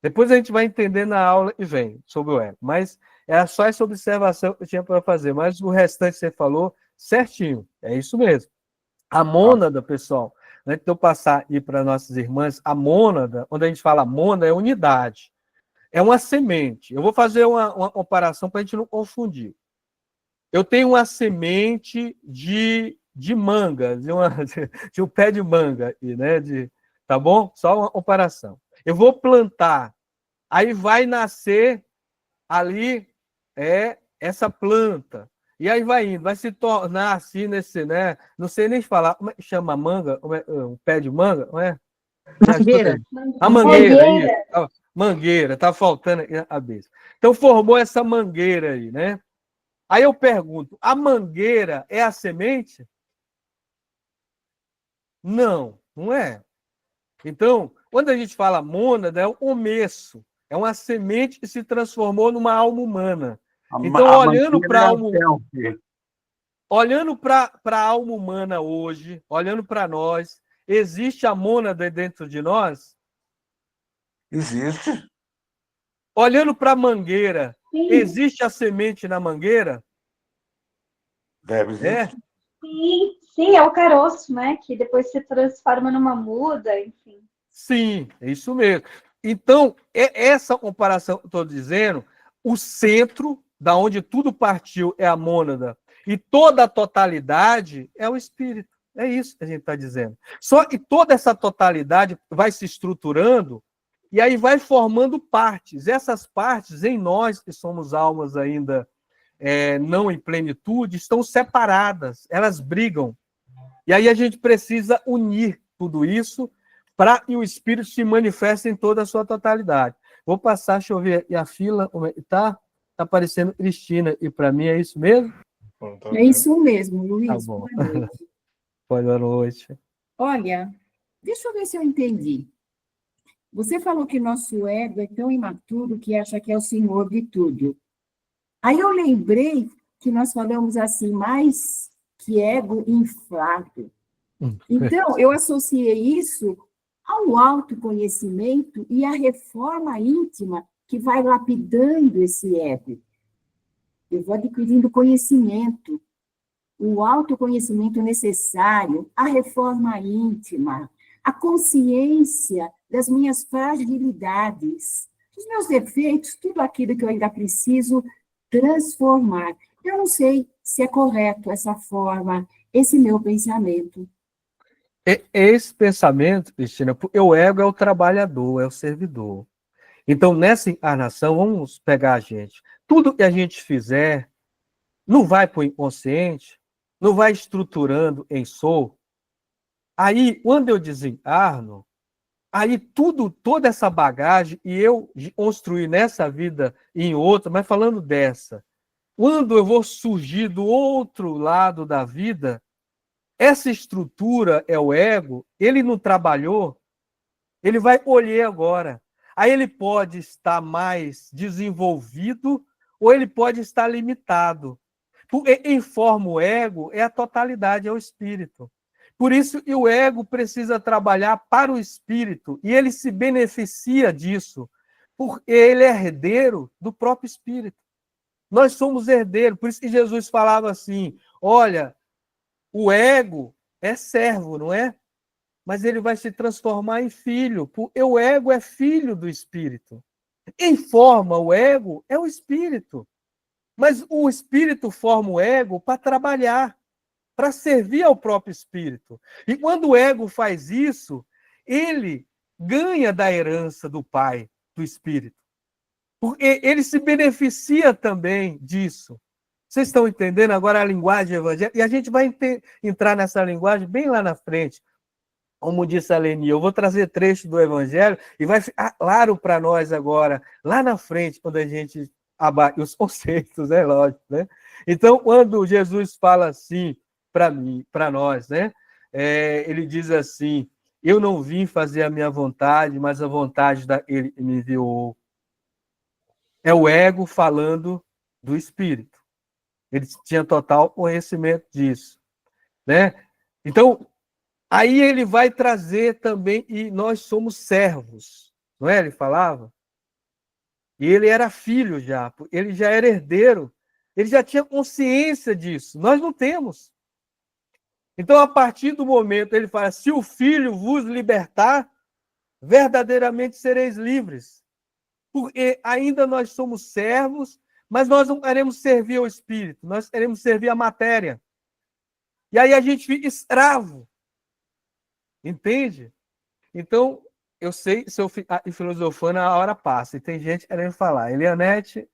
Depois a gente vai entender na aula e vem sobre o ego. Mas é só essa observação que eu tinha para fazer. Mas o restante você falou certinho. É isso mesmo. A mônada, pessoal, antes de eu passar aí para nossas irmãs, a mônada, quando a gente fala mônada, é unidade. É uma semente. Eu vou fazer uma comparação para a gente não confundir. Eu tenho uma semente de manga, de um pé de manga, né? Tá bom? Só uma comparação. Eu vou plantar, aí vai nascer ali essa planta. E aí vai indo, vai se tornar assim nesse, né? Não sei nem falar, como é que chama manga? Um pé de manga, não é? Mangueira. A mangueira, isso. Mangueira, tá faltando a cabeça. Então formou essa mangueira aí, né? Aí eu pergunto, a mangueira é a semente? Não, não é. Então, quando a gente fala mônada, é o começo. É uma semente que se transformou numa alma humana. Então, olhando para a alma humana hoje, olhando para nós, existe a mônada dentro de nós? Existe. Olhando para a mangueira, Sim, existe a semente na mangueira? Deve É? existir. sim, é o caroço, né? Que depois se transforma numa muda, enfim. Sim, é isso mesmo. Então, essa comparação que eu estou dizendo, o centro, da onde tudo partiu, é a mônada, e toda a totalidade é o espírito. É isso que a gente está dizendo. Só que toda essa totalidade vai se estruturando e aí vai formando partes. Essas partes, em nós, que somos almas ainda não em plenitude, estão separadas, elas brigam. E aí a gente precisa unir tudo isso para que o Espírito se manifeste em toda a sua totalidade. Vou passar, deixa eu ver, e a fila, está aparecendo Cristina, e para mim é isso mesmo? É isso mesmo, Luiz. Tá bom. Boa noite. Boa noite. Olha, deixa eu ver se eu entendi. Você falou que nosso ego é tão imaturo que acha que é o senhor de tudo. Aí eu lembrei que nós falamos assim, mais que ego inflado. Então, eu associei isso ao autoconhecimento e à reforma íntima que vai lapidando esse ego. Eu vou adquirindo conhecimento, o autoconhecimento necessário, a reforma íntima, a consciência das minhas fragilidades, dos meus defeitos, tudo aquilo que eu ainda preciso transformar. Eu não sei se é correto essa forma, esse meu pensamento. Esse pensamento, Cristina, porque o ego é o trabalhador, é o servidor. Então, nessa encarnação, vamos pegar a gente. Tudo que a gente fizer não vai para o inconsciente, não vai estruturando em sou. Aí, quando eu desencarno, aí toda essa bagagem, e eu construir nessa vida e em outra, mas falando dessa, quando eu vou surgir do outro lado da vida, essa estrutura é o ego, ele não trabalhou, ele vai colher agora. Aí ele pode estar mais desenvolvido ou ele pode estar limitado. Porque quem forma o ego é a totalidade, é o espírito. Por isso que o ego precisa trabalhar para o espírito e ele se beneficia disso, porque ele é herdeiro do próprio espírito. Nós somos herdeiros, por isso que Jesus falava assim: olha, o ego é servo, não é? Mas ele vai se transformar em filho, porque o ego é filho do espírito. Quem forma o ego é o espírito. Mas o espírito forma o ego para trabalhar, para servir ao próprio espírito. E quando o ego faz isso, ele ganha da herança do pai, do espírito. Porque ele se beneficia também disso. Vocês estão entendendo agora a linguagem evangélica? E a gente vai entrar nessa linguagem bem lá na frente. Como disse a Leni, eu vou trazer trecho do Evangelho e vai ficar claro para nós agora, lá na frente, quando a gente abate os conceitos, é lógico, né? Então, quando Jesus fala assim para mim, para nós, né? Ele diz assim: eu não vim fazer a minha vontade, mas a vontade daquele que me enviou. É o ego falando do Espírito. Ele tinha total conhecimento disso, né? Então, aí ele vai trazer também, e nós somos servos, não é? Ele falava. E ele era filho já, ele já era herdeiro, ele já tinha consciência disso, nós não temos. Então, a partir do momento, ele fala: se o filho vos libertar, verdadeiramente sereis livres. Porque ainda nós somos servos, mas nós não queremos servir ao espírito, nós queremos servir à matéria. E aí a gente fica escravo. Entende? Então, eu sei, se eu ficar filosofando, a hora passa. E tem gente querendo falar. Elianete?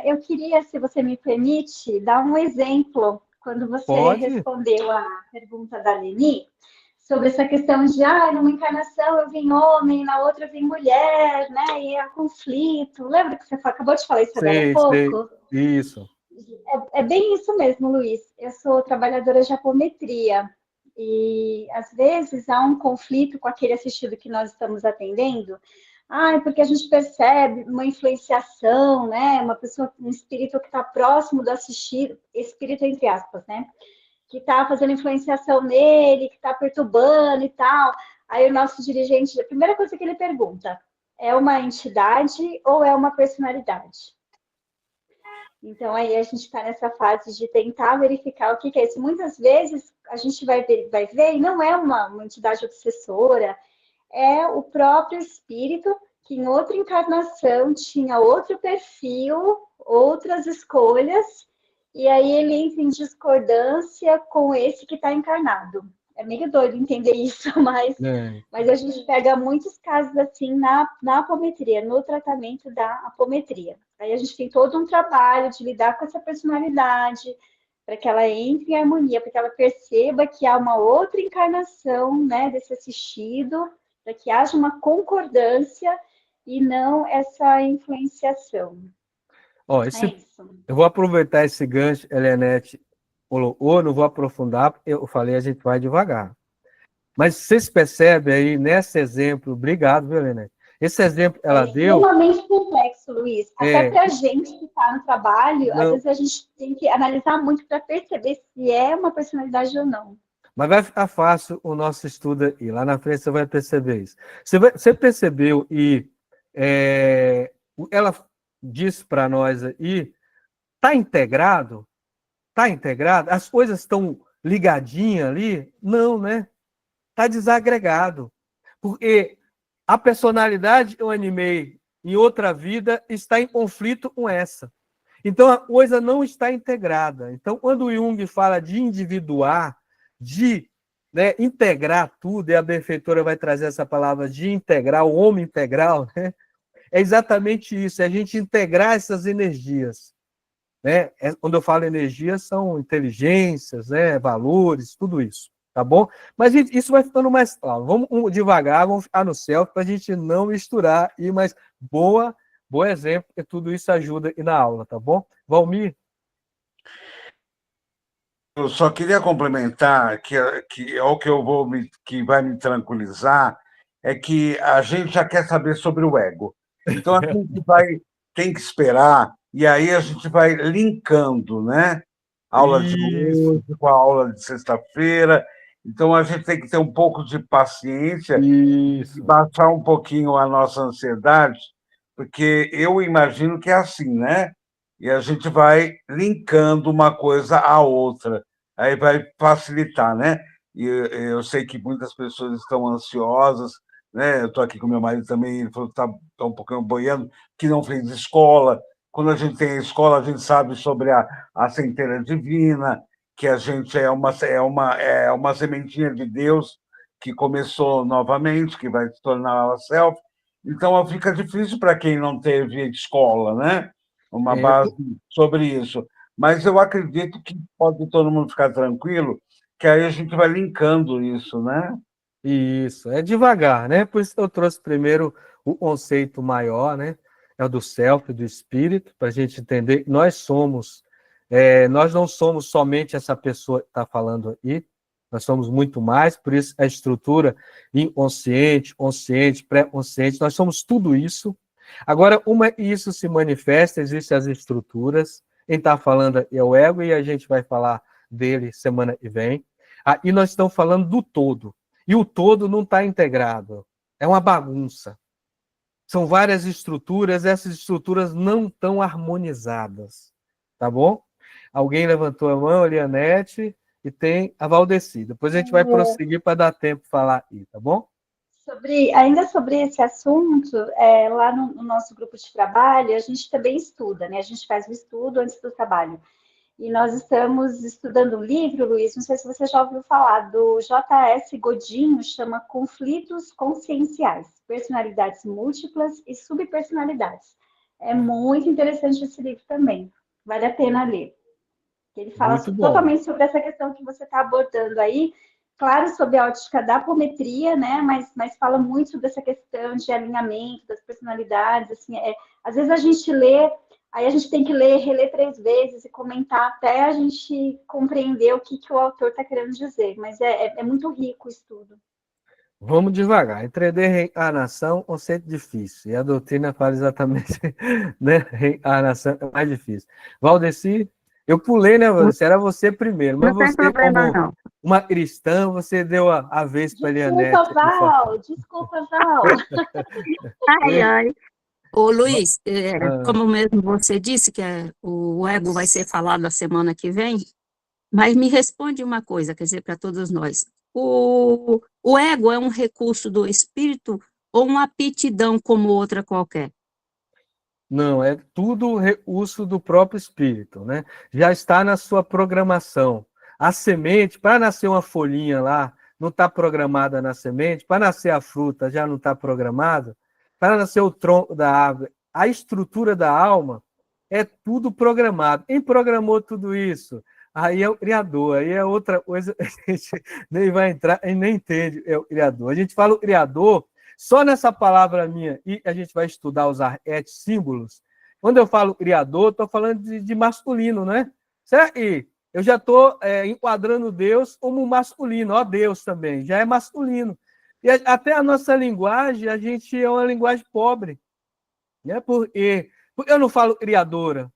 Eu queria, se você me permite, dar um exemplo, quando você respondeu a pergunta da Leni, sobre essa questão de, numa encarnação eu vim homem, na outra eu vim mulher, né? E há conflito. Lembra que você acabou de falar isso agora há pouco? Isso. É bem isso mesmo, Luiz. Eu sou trabalhadora de apometria e, às vezes, há um conflito com aquele assistido que nós estamos atendendo. Porque a gente percebe uma influenciação, né? Uma pessoa, um espírito que está próximo do assistido, espírito entre aspas, né? Que está fazendo influenciação nele, que está perturbando e tal. Aí o nosso dirigente, a primeira coisa que ele pergunta, é uma entidade ou é uma personalidade? Então, aí a gente está nessa fase de tentar verificar o que é isso. Muitas vezes a gente vai ver e não é uma entidade obsessora, é o próprio espírito que em outra encarnação tinha outro perfil, outras escolhas, e aí ele entra em discordância com esse que está encarnado. É meio doido entender isso, mas a gente pega muitos casos assim na apometria, no tratamento da apometria. Aí a gente tem todo um trabalho de lidar com essa personalidade, para que ela entre em harmonia, para que ela perceba que há uma outra encarnação, né, desse assistido, para que haja uma concordância e não essa influenciação. Ó, É isso. eu vou aproveitar esse gancho, Elianete colocou, não vou aprofundar, porque eu falei, a gente vai devagar. Mas vocês percebem aí, nesse exemplo, obrigado, viu, Elianete? Esse exemplo ela deu... É extremamente complexo, Luiz. Até para a gente que está no trabalho, às vezes a gente tem que analisar muito para perceber se é uma personalidade ou não. Mas vai ficar fácil o nosso estudo aí. Lá na frente você vai perceber isso. Você percebeu e ela disse para nós aí, está integrado? Está integrado? As coisas estão ligadinhas ali? Não, né? Está desagregado. Porque a personalidade que eu animei em outra vida está em conflito com essa. Então, a coisa não está integrada. Então, quando o Jung fala de individuar, de integrar tudo, e a benfeitora vai trazer essa palavra de integrar, o homem integral, né? É exatamente isso, é a gente integrar essas energias. Né? Quando eu falo energia, são inteligências, né? Valores, tudo isso, tá bom? Mas isso vai ficando mais claro. Vamos devagar, vamos ficar no céu para a gente não misturar, mas bom exemplo, porque tudo isso ajuda e na aula, tá bom? Valmir? Eu só queria complementar que é o que que vai me tranquilizar, é que a gente já quer saber sobre o ego. Então a gente tem que esperar, e aí a gente vai linkando, né? Aula de hoje com a aula de sexta-feira. Então a gente tem que ter um pouco de paciência e baixar um pouquinho a nossa ansiedade, porque eu imagino que é assim, né? E a gente vai linkando uma coisa à outra, aí vai facilitar, né? E eu sei que muitas pessoas estão ansiosas, né? Eu estou aqui com meu marido também, ele falou que está um pouquinho boiando, que não fez escola. Quando a gente tem a escola, a gente sabe sobre a centelha divina, que a gente é uma sementinha de Deus que começou novamente, que vai se tornar a self. Então, fica difícil para quem não teve escola, né? Uma base sobre isso. Mas eu acredito que pode todo mundo ficar tranquilo, que aí a gente vai linkando isso, né? Isso, é devagar, né? Por isso que eu trouxe primeiro o conceito maior, né? É o do self, do espírito, para a gente entender que nós não somos somente essa pessoa que está falando aí, nós somos muito mais, por isso a estrutura inconsciente, consciente, pré-consciente, nós somos tudo isso. Agora, isso se manifesta, existem as estruturas, quem está falando é o ego, e a gente vai falar dele semana que vem. E nós estamos falando do todo, e o todo não está integrado, é uma bagunça. São várias estruturas, essas estruturas não estão harmonizadas, tá bom? Alguém levantou a mão, a Elianete, e tem a Valdeci. Depois a gente vai prosseguir para dar tempo de falar aí, tá bom? Ainda sobre esse assunto, lá no nosso grupo de trabalho, a gente também estuda, né? A gente faz o estudo antes do trabalho. E nós estamos estudando um livro, Luiz, não sei se você já ouviu falar, do J.S. Godinho, chama Conflitos Conscienciais, Personalidades Múltiplas e Subpersonalidades. É muito interessante esse livro também, vale a pena ler. Ele fala totalmente sobre essa questão que você está abordando aí, claro, sobre a ótica da apometria, né? Mas fala muito sobre essa questão de alinhamento das personalidades, assim, às vezes a gente lê, aí a gente tem que reler 3 vezes e comentar até a gente compreender o que o autor está querendo dizer, mas é muito rico o estudo. Vamos devagar. Entender reencarnação é um conceito difícil, e a doutrina fala exatamente, né? Reencarnação é mais difícil. Valdeci, eu pulei, né, Valdeci? Era você primeiro, mas não tem você problema, não. uma cristã, você deu a vez para a Elianete. Desculpa, Val. Ai, ai. Ô, Luiz, Ah, como mesmo você disse que o ego vai ser falado a semana que vem, mas me responde uma coisa, quer dizer, para todos nós. O ego é um recurso do espírito ou uma aptidão como outra qualquer? não, é tudo recurso do próprio espírito, né? Já está na sua programação. A semente, para nascer uma folhinha lá, não está programada na semente, para nascer a fruta já não está programada, para nascer o tronco da árvore, a estrutura da alma é tudo programado. Quem programou tudo isso? Aí é o Criador, aí é outra coisa, a gente nem vai entrar e nem entende é o Criador. A gente fala o Criador só nessa palavra minha, e a gente vai estudar os arquétipos, símbolos. Quando eu falo Criador, estou falando de masculino, né? Será que eu já estou enquadrando Deus como masculino, ó Deus também, já é masculino. E até a nossa linguagem, a gente é uma linguagem pobre, né? Porque eu não falo criadora,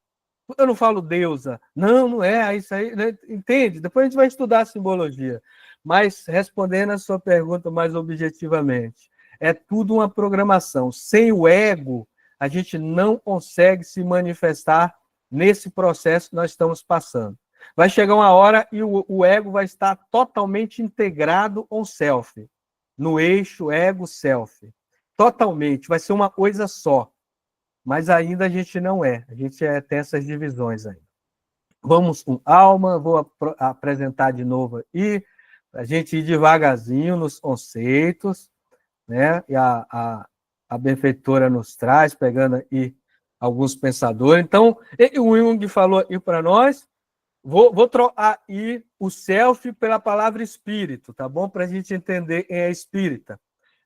eu não falo deusa. Não, não é isso aí, né? Entende? Depois a gente vai estudar a simbologia. Mas, respondendo a sua pergunta mais objetivamente, é tudo uma programação. Sem o ego, a gente não consegue se manifestar nesse processo que nós estamos passando. Vai chegar uma hora e o ego vai estar totalmente integrado ao self, no eixo ego-self. Totalmente, vai ser uma coisa só. Mas ainda a gente não é. A gente tem essas divisões ainda. Vamos com alma, vou apresentar de novo aí, para a gente ir devagarzinho nos conceitos, né? E a benfeitora nos traz, pegando aí alguns pensadores. Então, o Jung falou aí para nós, vou trocar aí o self pela palavra espírito, tá bom? Para a gente entender quem é espírita.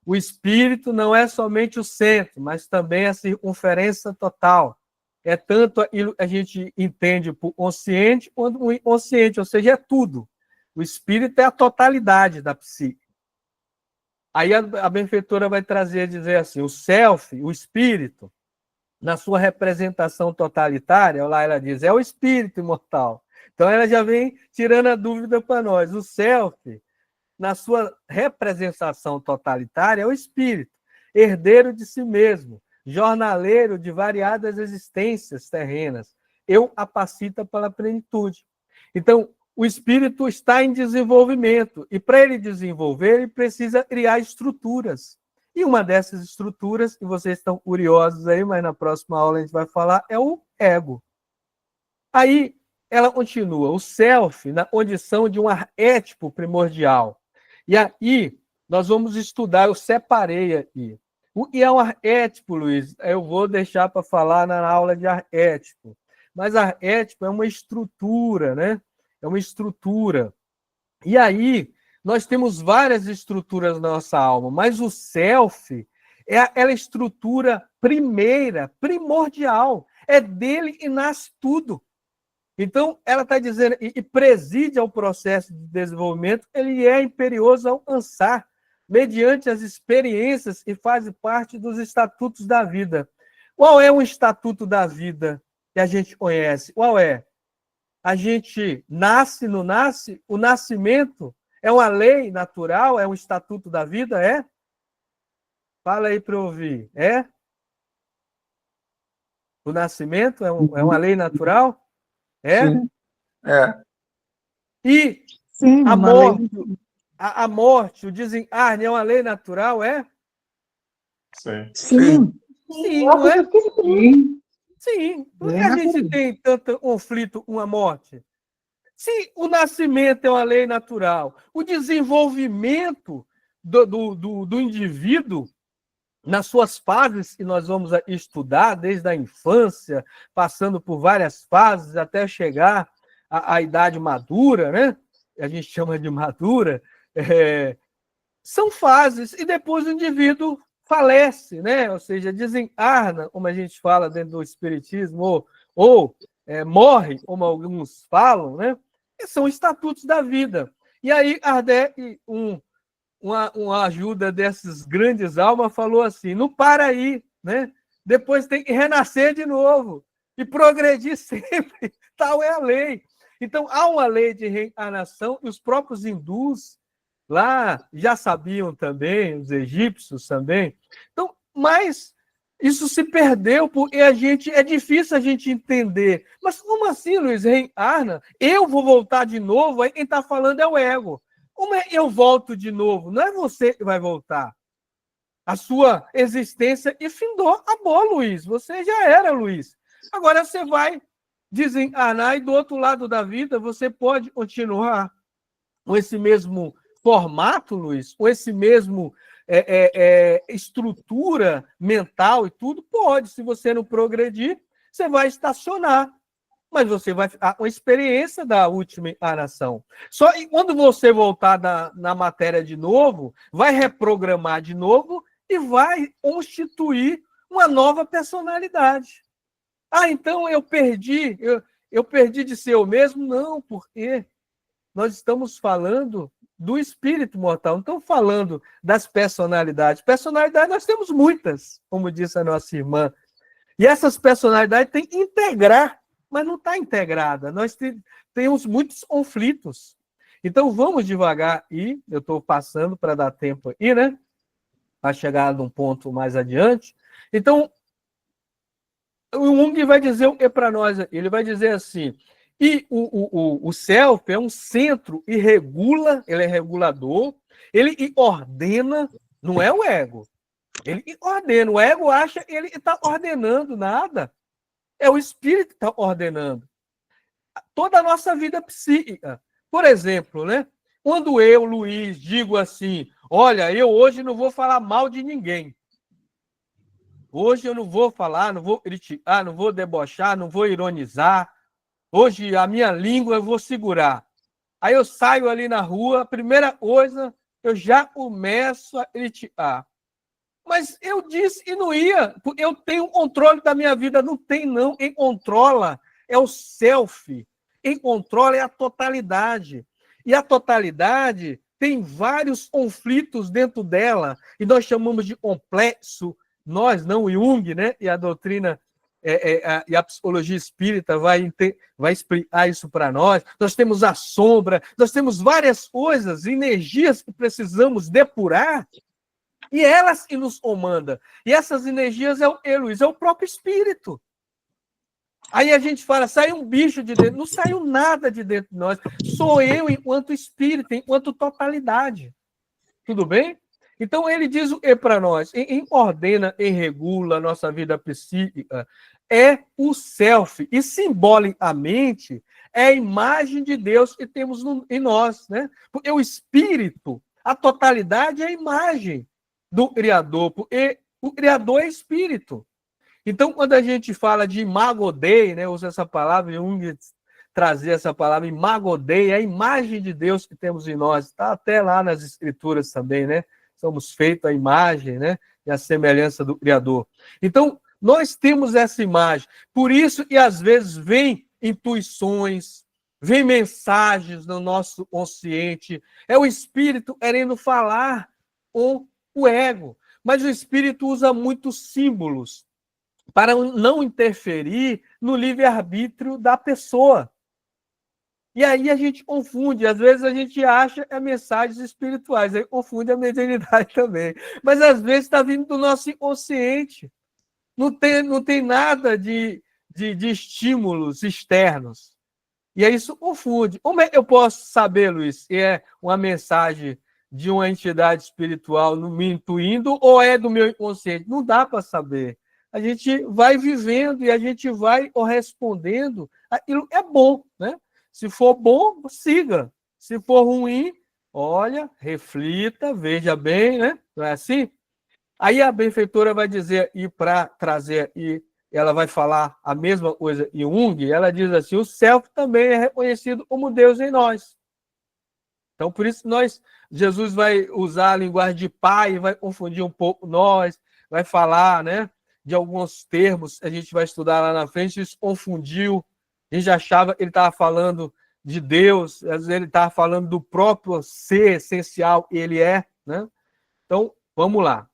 O espírito não é somente o centro, mas também a circunferência total. É tanto aquilo que a gente entende por consciente quanto o inconsciente, ou seja, é tudo. O espírito é a totalidade da psique. Aí a benfeitora vai trazer, dizer assim, o self, o espírito, na sua representação totalitária, lá ela diz, é o espírito imortal. Então ela já vem tirando a dúvida para nós. O self, na sua representação totalitária, é o espírito, herdeiro de si mesmo, jornaleiro de variadas existências terrenas, eu apacita pela plenitude. Então, o espírito está em desenvolvimento, e para ele desenvolver, ele precisa criar estruturas. E uma dessas estruturas, que vocês estão curiosos aí, mas na próxima aula a gente vai falar, é o ego. Aí, ela continua, o self, na condição de um arquétipo primordial. E aí, nós vamos estudar, eu separei aqui. O que é um arquétipo, Luiz? Eu vou deixar para falar na aula de arquétipo. Mas arquétipo é uma estrutura, né? É uma estrutura. E aí, nós temos várias estruturas na nossa alma, mas o self é aquela estrutura primeira, primordial. É dele que nasce tudo. Então, ela está dizendo, e preside ao processo de desenvolvimento, ele é imperioso a alcançar, mediante as experiências e faz parte dos estatutos da vida. Qual é o estatuto da vida que a gente conhece? Qual é? A gente nasce, não nasce? O nascimento é uma lei natural? É um estatuto da vida? É? Fala aí para eu ouvir. É? O nascimento é uma lei natural? É? Sim, é. E Sim, a morte, o desencarne é uma lei natural, é? Sim. sim, Sim, Eu não é? acredito que sim. Sim. Por que a gente tem tanto conflito com a morte? Se o nascimento é uma lei natural, o desenvolvimento do indivíduo, nas suas fases, que nós vamos estudar, desde a infância, passando por várias fases, até chegar à idade madura, né? A gente chama de madura, são fases, e depois o indivíduo falece, né? Ou seja, desencarna, como a gente fala dentro do espiritismo, ou morre, como alguns falam, né? E são estatutos da vida. E aí, Kardec, uma ajuda dessas grandes almas, falou assim, não para aí, né? Depois tem que renascer de novo e progredir sempre, tal é a lei. Então, há uma lei de reencarnação, e os próprios hindus lá já sabiam também, os egípcios também. Então, mas isso se perdeu, porque é difícil a gente entender. Mas como assim, Luiz, reencarna? Eu vou voltar de novo? Aí quem está falando é o ego. Como é que eu volto de novo? Não é você que vai voltar. A sua existência e findou, acabou, Luiz. Você já era, Luiz. Agora você vai desencarnar e do outro lado da vida você pode continuar com esse mesmo formato, Luiz, com esse mesmo estrutura mental e tudo, pode. Se você não progredir, você vai estacionar. Mas você vai ficar com a experiência da última encarnação. Só que quando você voltar na matéria de novo, vai reprogramar de novo e vai constituir uma nova personalidade. Ah, então eu perdi de ser eu mesmo? Não, porque nós estamos falando do espírito mortal, não estamos falando das personalidades. Personalidades nós temos muitas, como disse a nossa irmã. E essas personalidades têm que integrar, mas não está integrada. Nós temos muitos conflitos. Então vamos devagar e eu estou passando para dar tempo aí, né? Para chegar num ponto mais adiante. Então, o Jung vai dizer o que para nós? Ele vai dizer assim, e o self é um centro e regula, ele é regulador, ele ordena, não é o ego. Ele ordena, o ego acha que ele está ordenando nada. É o espírito que está ordenando. Toda a nossa vida psíquica. Por exemplo, né? Quando eu, Luiz, digo assim, olha, eu hoje não vou falar mal de ninguém. Hoje eu não vou falar, não vou criticar, não vou debochar, não vou ironizar. Hoje a minha língua eu vou segurar. Aí eu saio ali na rua, a primeira coisa, eu já começo a criticar. Mas eu disse e não ia. Eu tenho controle da minha vida. Não tem, não. Quem controla é o self. Quem controla é a totalidade. E a totalidade tem vários conflitos dentro dela. E nós chamamos de complexo. Nós, não o Jung, né? E a doutrina e a psicologia espírita vai explicar isso para nós. Nós temos a sombra, nós temos várias coisas, energias que precisamos depurar. E elas que nos comandam. E essas energias é o Luiz, é o próprio espírito. Aí a gente fala, sai um bicho de dentro. Não saiu nada de dentro de nós. Sou eu enquanto espírito, enquanto totalidade. Tudo bem? Então ele diz o que para nós? Quem ordena e regula a nossa vida psíquica é o self. E simbolicamente é a imagem de Deus que temos em nós. Né? Porque o espírito, a totalidade é a imagem do Criador, porque o Criador é espírito. Então, quando a gente fala de imago Dei, né, usa essa palavra, Jung trazia essa palavra, imago Dei, é a imagem de Deus que temos em nós. Está até lá nas Escrituras também, né? Somos feitos à imagem, né? E à semelhança do Criador. Então, nós temos essa imagem. Por isso que, às vezes, vem intuições, vem mensagens no nosso consciente. É o Espírito querendo falar com o ego. Mas o Espírito usa muitos símbolos para não interferir no livre-arbítrio da pessoa. E aí a gente confunde. Às vezes a gente acha que é mensagens espirituais, aí confunde a mediunidade também. Mas às vezes está vindo do nosso inconsciente. Não tem nada de estímulos externos. E aí isso confunde. Como é que eu posso saber, Luiz, se é uma mensagem de uma entidade espiritual me intuindo ou é do meu inconsciente? Não dá para saber. A gente vai vivendo e a gente vai correspondendo. Aquilo é bom, né? Se for bom, siga. Se for ruim, olha, reflita, veja bem, né? Não é assim? Aí a benfeitora vai dizer, e para trazer, e ela vai falar a mesma coisa em Jung, ela diz assim, o self também é reconhecido como Deus em nós. Então, por isso, Jesus vai usar a linguagem de pai, vai confundir um pouco nós, vai falar, né, de alguns termos, a gente vai estudar lá na frente, isso confundiu, a gente achava que ele estava falando de Deus, às vezes ele estava falando do próprio ser essencial, e ele é, né? Então, vamos lá,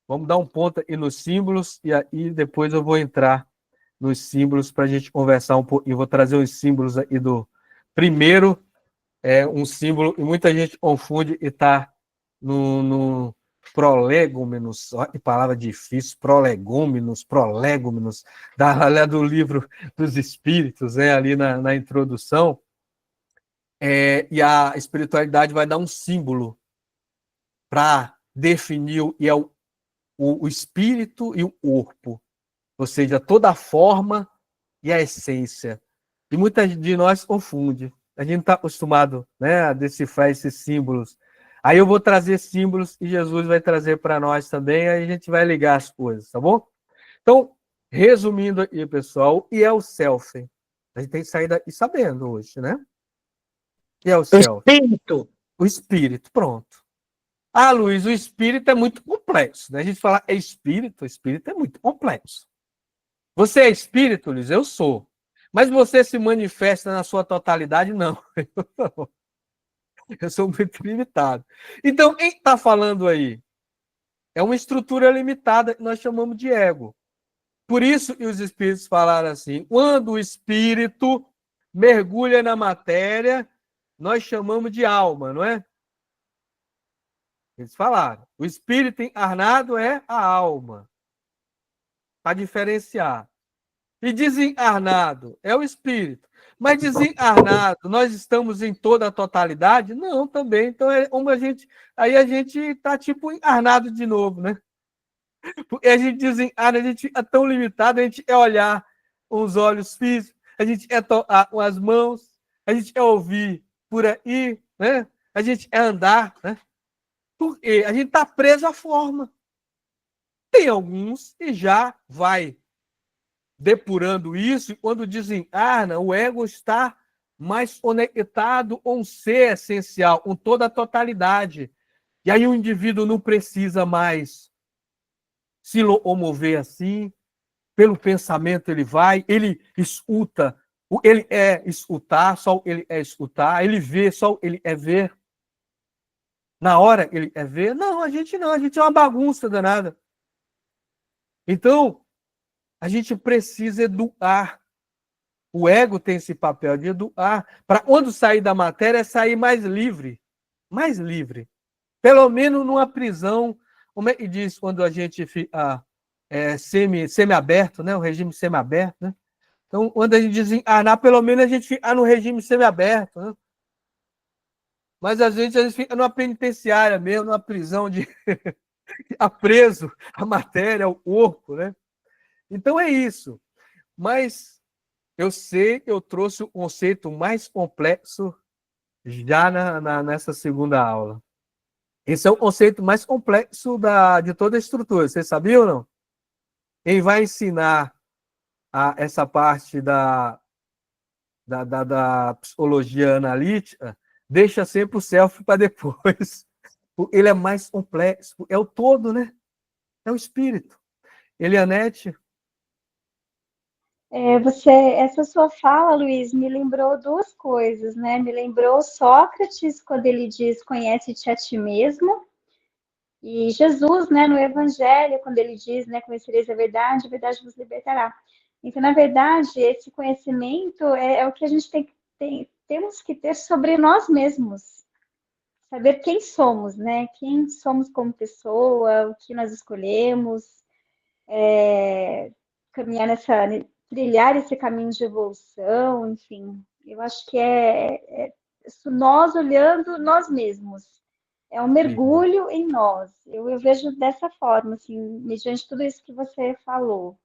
vamos dar um ponto aí nos símbolos, e aí depois eu vou entrar nos símbolos para a gente conversar um pouco, e vou trazer os símbolos aí do primeiro é um símbolo, e muita gente confunde e está no prolegômenos, olha que palavra difícil, prolegômenos, do livro dos Espíritos, né, ali na introdução, e a espiritualidade vai dar um símbolo para definir o espírito e o corpo, ou seja, toda a forma e a essência. E muita de nós confunde. A gente não está acostumado, né, a decifrar esses símbolos. Aí eu vou trazer símbolos e Jesus vai trazer para nós também, aí a gente vai ligar as coisas, tá bom? Então, resumindo aqui, pessoal, e é o self. A gente tem que sair daqui sabendo hoje, né? E é o self. Espírito. O espírito, pronto. Ah, Luiz, o espírito é muito complexo, né? A gente fala o espírito é muito complexo. Você é espírito, Luiz? Eu sou. Mas você se manifesta na sua totalidade? Não. Eu sou muito limitado. Então, quem está falando aí? É uma estrutura limitada que nós chamamos de ego. Por isso que os espíritos falaram assim, quando o espírito mergulha na matéria, nós chamamos de alma, não é? Eles falaram, o espírito encarnado é a alma, para diferenciar. E desencarnado é o espírito. Mas desencarnado, nós estamos em toda a totalidade? Não, também. Então, aí a gente está tipo encarnado de novo, né? Porque a gente desencarna, a gente é tão limitado, a gente é olhar com os olhos físicos, a gente é tocar com as mãos, a gente é ouvir por aí, né? A gente é andar, né? Porque a gente está preso à forma. Tem alguns que já vai depurando isso, e quando desencarna, o ego está mais conectado com um ser essencial, com toda a totalidade. E aí o indivíduo não precisa mais se locomover assim, pelo pensamento ele vai, ele escuta, ele é escutar, só ele é escutar, ele vê, só ele é ver. Na hora ele é ver, não, a gente é uma bagunça danada. Então, a gente precisa educar. O ego tem esse papel de educar, para quando sair da matéria, sair mais livre. Mais livre. Pelo menos numa prisão, como é que diz quando a gente fica semi-aberto, né? O regime semi-aberto, né? Então, quando a gente desencarnar, pelo menos a gente fica no regime semi-aberto, né? Mas às vezes a gente fica numa penitenciária mesmo, numa prisão de preso a matéria, o corpo, né? Então é isso. Mas eu sei que eu trouxe o conceito mais complexo já nessa segunda aula. Esse é o conceito mais complexo de toda a estrutura. Você sabia ou não? Quem vai ensinar essa parte da psicologia analítica deixa sempre o self para depois. Ele é mais complexo. É o todo, né? É o espírito. Elianete? Essa sua fala, Luiz, me lembrou duas coisas, né? Me lembrou Sócrates, quando ele diz, conhece-te a ti mesmo, e Jesus, né, no Evangelho, quando ele diz, né, conhecereis a verdade vos libertará. Então, na verdade, esse conhecimento é o que a gente temos que ter sobre nós mesmos. Saber quem somos, né? Quem somos como pessoa, o que nós escolhemos, caminhar trilhar esse caminho de evolução, enfim. Eu acho que nós olhando nós mesmos. É um mergulho em nós. Eu vejo dessa forma, assim, mediante tudo isso que você falou.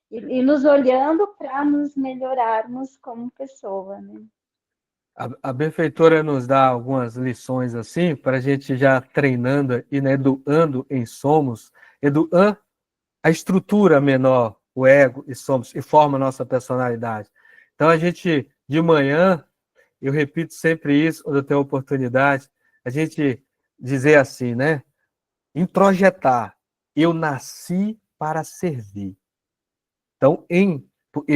E nos olhando para nos melhorarmos como pessoa, né? A benfeitora nos dá algumas lições assim, para a gente já treinando e né, educando em somos, educando a estrutura menor, o ego e somos, e forma a nossa personalidade. Então, a gente, de manhã, eu repito sempre isso, quando eu tenho oportunidade, a gente dizer assim, né? Introjetar. Eu nasci para servir. Então,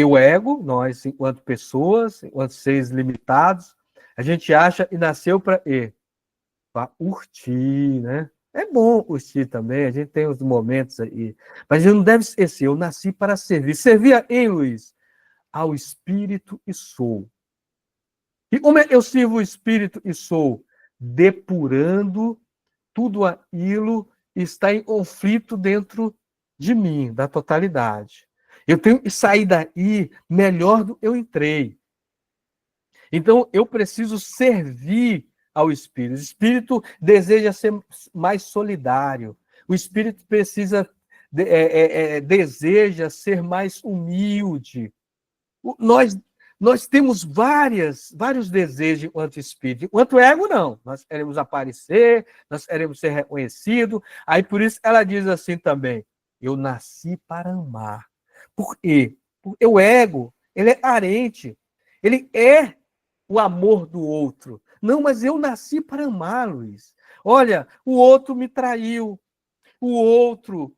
o ego, nós, enquanto pessoas, enquanto seres limitados, a gente acha que nasceu para curtir, né? É bom curtir também, a gente tem os momentos aí. Mas não deve esquecer, eu nasci para servir. Servir a quem, Luiz? Ao espírito e sou. E como eu sirvo o Espírito e sou depurando tudo aquilo que está em conflito dentro de mim, da totalidade. Eu tenho que sair daí melhor do que eu entrei. Então, eu preciso servir ao Espírito. O Espírito deseja ser mais solidário. O Espírito deseja ser mais humilde. Nós temos vários desejos enquanto espírito. Enquanto ego, não. Nós queremos aparecer, nós queremos ser reconhecidos. Aí, por isso, ela diz assim também, eu nasci para amar. Por quê? Porque o ego, ele é carente. Ele é o amor do outro. Não, mas eu nasci para amar, Luiz. Olha, o outro me traiu. O outro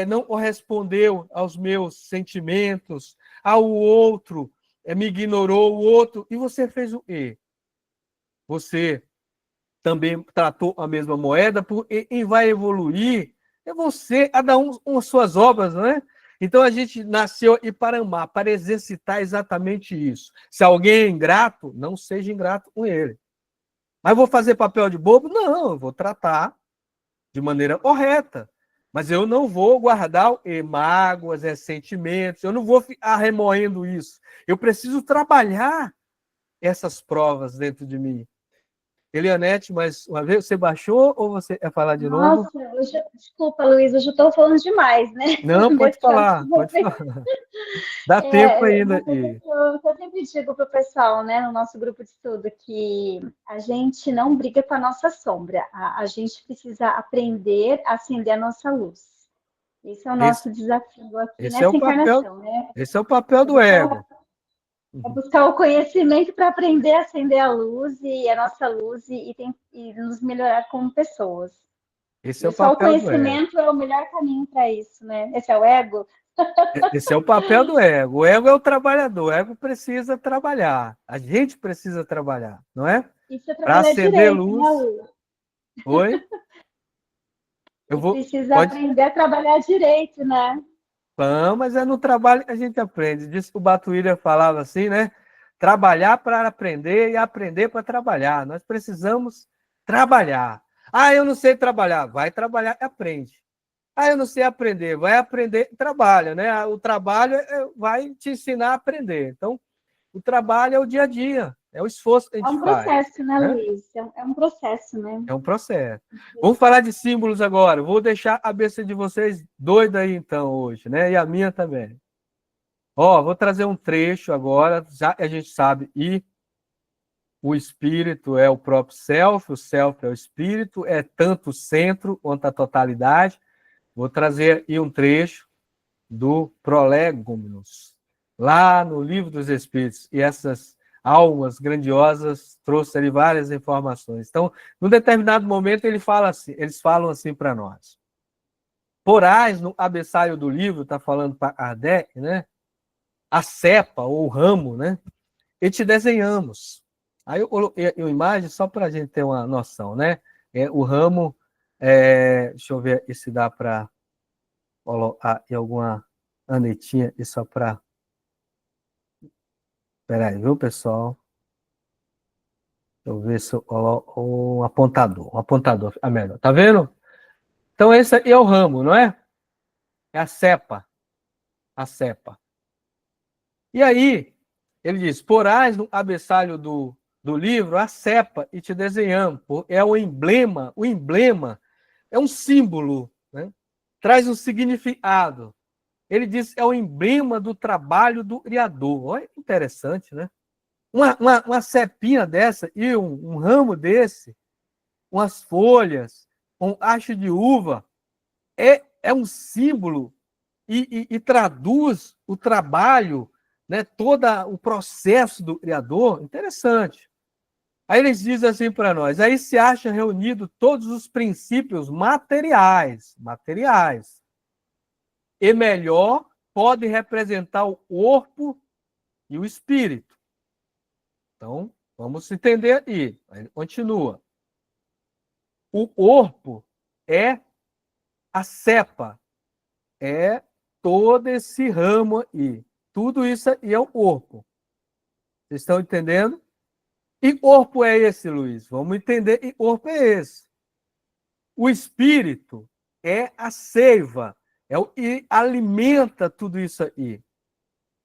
não correspondeu aos meus sentimentos. Ao outro me ignorou, o outro. E você fez o quê? Você também tratou a mesma moeda, porque quem vai evoluir é você, cada um com as suas obras, não é? Então a gente nasceu e para amar, para exercitar exatamente isso. Se alguém é ingrato, não seja ingrato com ele. Mas vou fazer papel de bobo? Não, eu vou tratar de maneira correta. Mas eu não vou guardar mágoas, ressentimentos, eu não vou ficar remoendo isso. Eu preciso trabalhar essas provas dentro de mim. Elianete, mais uma vez, você baixou ou você quer falar de novo? Nossa, desculpa, Luiz, hoje eu estou falando demais, né? Não, pode falar, pode falar. Dá tempo ainda. Eu sempre digo para o pessoal, né, no nosso grupo de estudo, que a gente não briga com a nossa sombra, a gente precisa aprender a acender a nossa luz. Esse é o nosso desafio aqui nessa encarnação, né? Esse é o papel do ego. É buscar o conhecimento para aprender a acender a luz e a nossa luz e nos melhorar como pessoas. Esse é o papel do ego. Só o conhecimento é o melhor caminho para isso, né? Esse é o ego. Esse é o papel do ego. O ego é o trabalhador. O ego precisa trabalhar. A gente precisa trabalhar, não é? Para acender direito, luz. Né, oi? Precisa aprender a trabalhar direito, né? Não, mas é no trabalho que a gente aprende. Diz que o Batuíra falava assim, né? Trabalhar para aprender e aprender para trabalhar. Nós precisamos trabalhar. Ah, eu não sei trabalhar. Vai trabalhar e aprende. Ah, eu não sei aprender. Vai aprender e trabalha, né? O trabalho vai te ensinar a aprender. Então, o trabalho é o dia a dia. É o esforço que a gente faz. É um processo, né, Luiz? É um processo, né? É um processo. Vamos falar de símbolos agora. Vou deixar a cabeça de vocês doida aí, então, hoje, né? E a minha também. Ó, vou trazer um trecho agora, já que a gente sabe, e o espírito é o próprio self, o self é o espírito, é tanto o centro quanto a totalidade. Vou trazer aí um trecho do Prolegômenos, lá no Livro dos Espíritos, e essas almas grandiosas trouxe ali várias informações. Então, num determinado momento, eles falam assim para nós. Porais, no cabeçalho do livro, está falando para Kardec, né? A cepa, ou o ramo, né? E te desenhamos. Aí eu coloquei a imagem só para a gente ter uma noção, né? O ramo, deixa eu ver se dá para colocar em alguma anetinha, e só para... Espera aí, viu, pessoal? Deixa eu ver se eu coloco um apontador. Um apontador, melhor. Tá vendo? Então, esse aí é o ramo, não é? É a cepa. A cepa. E aí, ele diz, porás no cabeçalho do livro a cepa e te desenhamos. É o emblema é um símbolo, né? Traz um significado. Ele diz é o emblema do trabalho do Criador. Olha que interessante, né? Uma cepinha dessa e um ramo desse, umas folhas, um acho de uva, é um símbolo e traduz o trabalho, né, todo o processo do Criador. Interessante. Aí eles dizem assim para nós, aí se acha reunido todos os princípios materiais, e melhor pode representar o corpo e o espírito. Então, vamos entender aí. Ele continua. O corpo é a cepa, é todo esse ramo aí. Tudo isso aí é o corpo. Vocês estão entendendo? E corpo é esse, Luiz? Vamos entender que corpo é esse. O espírito é a seiva, é o que alimenta tudo isso aí.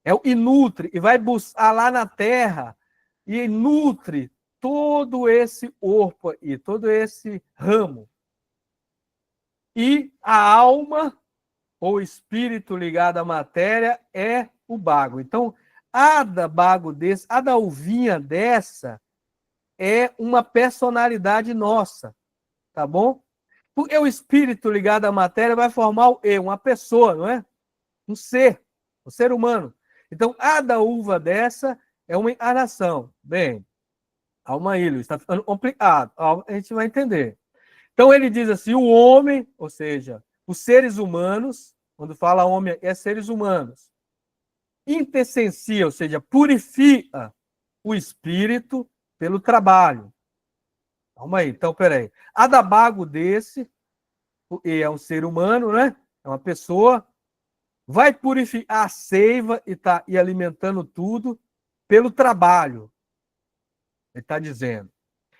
É o que nutre, e vai buscar lá na terra e nutre todo esse corpo aí, todo esse ramo. E a alma, ou espírito ligado à matéria, é o bago. Então, cada bago desse, cada uvinha dessa, é uma personalidade nossa, tá bom? Porque o espírito ligado à matéria vai formar o eu, uma pessoa, não é? Um ser humano. Então, cada uva dessa é uma encarnação. Bem, calma aí, Luiz, está ficando complicado. A gente vai entender. Então, ele diz assim, o homem, ou seja, os seres humanos, quando fala homem, é seres humanos, intessencia, ou seja, purifica o espírito pelo trabalho. Calma aí, então, peraí. Adabago desse, é um ser humano, né? É uma pessoa, vai purificar a seiva e alimentando tudo pelo trabalho. Ele está dizendo.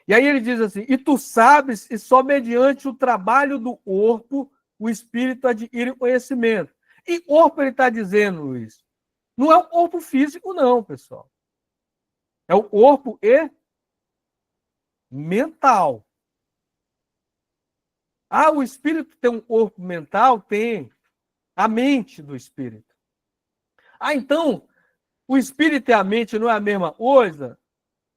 E aí ele diz assim, e tu sabes, e só mediante o trabalho do corpo, o espírito adquire conhecimento. E corpo ele está dizendo, Luiz, não é o corpo físico não, pessoal. É o corpo e mental. Ah, o espírito tem um corpo mental? Tem. A mente do espírito. Ah, então, o espírito e a mente não é a mesma coisa?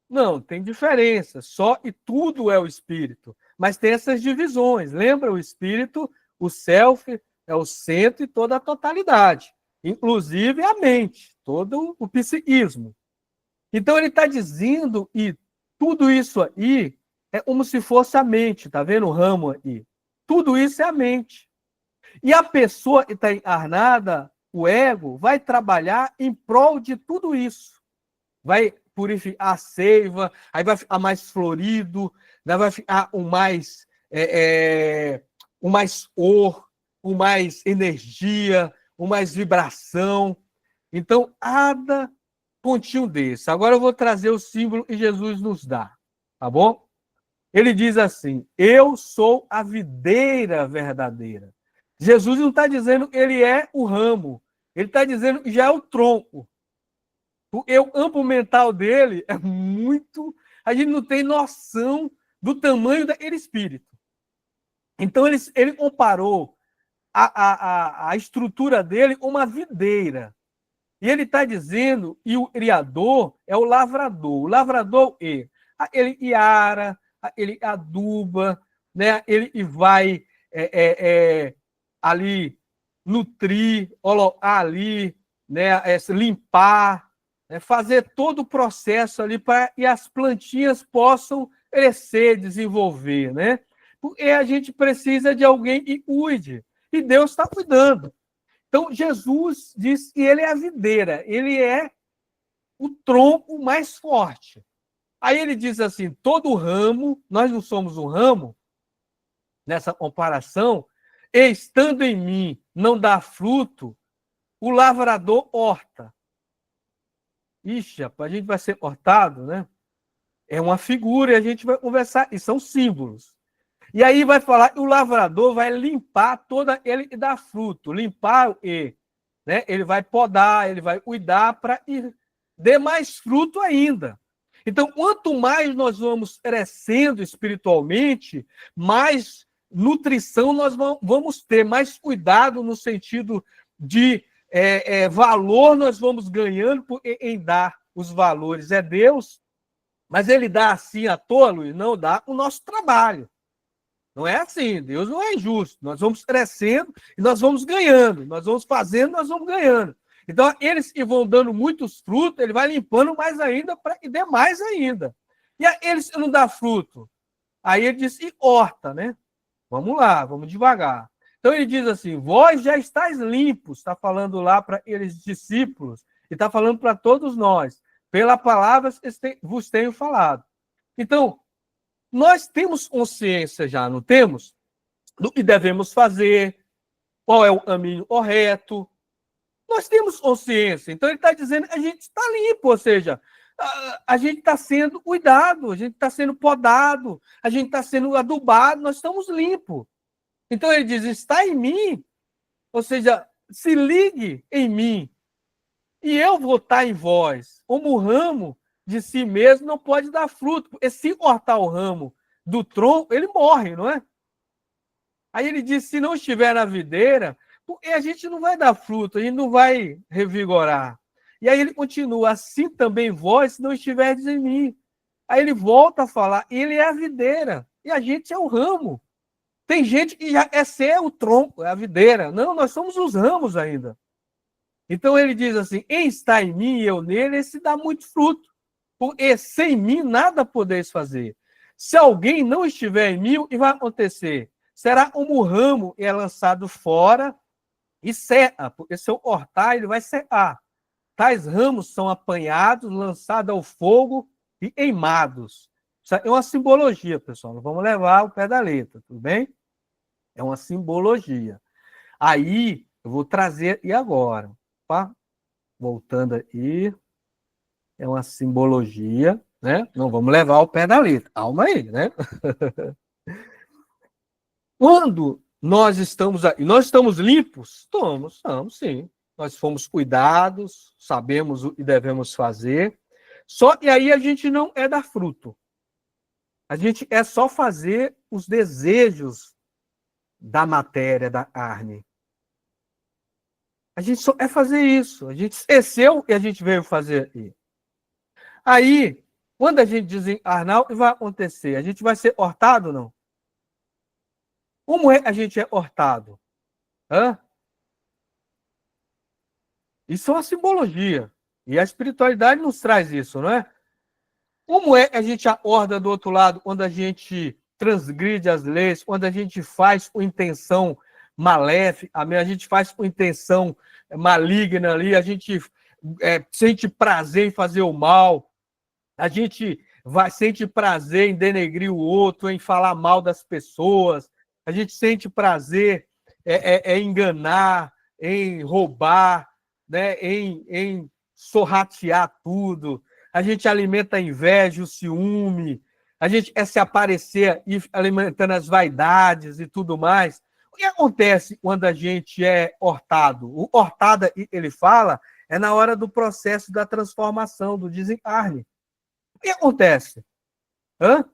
Não, tem diferença. Só e tudo é o espírito. Mas tem essas divisões. Lembra o espírito, o self, é o centro e toda a totalidade. Inclusive a mente, todo o psiquismo. Então ele está dizendo que tudo isso aí é como se fosse a mente. Tá vendo o ramo aí? Tudo isso é a mente. E a pessoa que está encarnada, o ego, vai trabalhar em prol de tudo isso. Vai purificar a seiva, aí vai ficar mais florido, vai ficar o mais cor, o mais energia, o mais vibração. Então, cada pontinho desse. Agora eu vou trazer o símbolo que Jesus nos dá, tá bom? Ele diz assim, eu sou a videira verdadeira. Jesus não está dizendo que ele é o ramo, ele está dizendo que já é o tronco. O campo mental dele é muito... A gente não tem noção do tamanho daquele espírito. Então, ele comparou a estrutura dele com uma videira. E ele está dizendo que o criador é o lavrador. O lavrador é ele iara, ele aduba, né? Ele vai ali nutrir, ali, né? Limpar, fazer todo o processo ali para que as plantinhas possam crescer, desenvolver, né? Porque a gente precisa de alguém que cuide. E Deus está cuidando. Então, Jesus diz que ele é a videira, ele é o tronco mais forte. Aí ele diz assim, todo ramo, nós não somos um ramo, nessa comparação, e estando em mim não dá fruto, o lavrador horta. Ixi, rapaz, a gente vai ser cortado, né? É uma figura e a gente vai conversar, e são símbolos. E aí vai falar que o lavrador vai limpar toda ele e dar fruto. Limpar né? Ele vai podar, ele vai cuidar para dê mais fruto ainda. Então, quanto mais nós vamos crescendo espiritualmente, mais nutrição nós vamos ter, mais cuidado no sentido de valor nós vamos ganhando em dar os valores. É Deus, mas ele dá assim à toa, Luiz? Não, dá o nosso trabalho. Não é assim, Deus não é injusto. Nós vamos crescendo e nós vamos ganhando. Nós vamos fazendo, nós vamos ganhando. Então, eles que vão dando muitos frutos, ele vai limpando mais ainda para que dê mais ainda. E eles que não dão fruto, aí ele diz, e horta, né? Vamos lá, vamos devagar. Então ele diz assim, vós já estáis limpos, está falando lá para eles discípulos, e está falando para todos nós, pela palavra que vos tenho falado. Então, nós temos consciência já, não temos? Do que devemos fazer, qual é o caminho correto. Nós temos consciência. Então, ele está dizendo que a gente está limpo, ou seja, a gente está sendo cuidado, a gente está sendo podado, a gente está sendo adubado, nós estamos limpos. Então ele diz, está em mim, ou seja, se ligue em mim, e eu vou estar em vós. Como o ramo de si mesmo não pode dar fruto, porque se cortar o ramo do tronco, ele morre, não é? Aí ele diz, se não estiver na videira, porque a gente não vai dar fruto, a gente não vai revigorar. E aí ele continua, assim também vós, se não estiverdes em mim. Aí ele volta a falar, ele é a videira, e a gente é o ramo. Tem gente que já é ser o tronco, é a videira. Não, nós somos os ramos ainda. Então ele diz assim, em estar em mim e eu nele, esse dá muito fruto. Porque sem mim nada podeis fazer. Se alguém não estiver em mim, o que vai acontecer? Será como o ramo é lançado fora e seca, porque se eu cortar, ele vai secar. Tais ramos são apanhados, lançados ao fogo e queimados. Isso é uma simbologia, pessoal. Não vamos levar o pé da letra, tudo bem? É uma simbologia. Aí, eu vou trazer, e agora? Opa, voltando aí. É uma simbologia, né? Não vamos levar o pé da letra. Calma aí, né? Quando nós estamos limpos? Estamos, sim. Nós fomos cuidados, sabemos o que devemos fazer. Só que aí a gente não é dar fruto. A gente é só fazer os desejos da matéria, da carne. A gente só é fazer isso. A gente esqueceu o que a gente veio fazer aqui. Aí, quando a gente desencarnar, o que vai acontecer? A gente vai ser hortado ou não? Como é que a gente é hortado? Hã? Isso é uma simbologia. E a espiritualidade nos traz isso, não é? Como é que a gente acorda do outro lado quando a gente transgride as leis, quando a gente faz com intenção maléfica, a gente faz com intenção maligna ali, a gente sente prazer em fazer o mal, a gente sente prazer em denegrir o outro, em falar mal das pessoas, a gente sente prazer em enganar, em roubar, né, em sorratear tudo. A gente alimenta a inveja, o ciúme, a gente quer se aparecer e alimentando as vaidades e tudo mais. O que acontece quando a gente é hortado? O hortada, ele fala, é na hora do processo da transformação, do desencarne. O que acontece? Hã?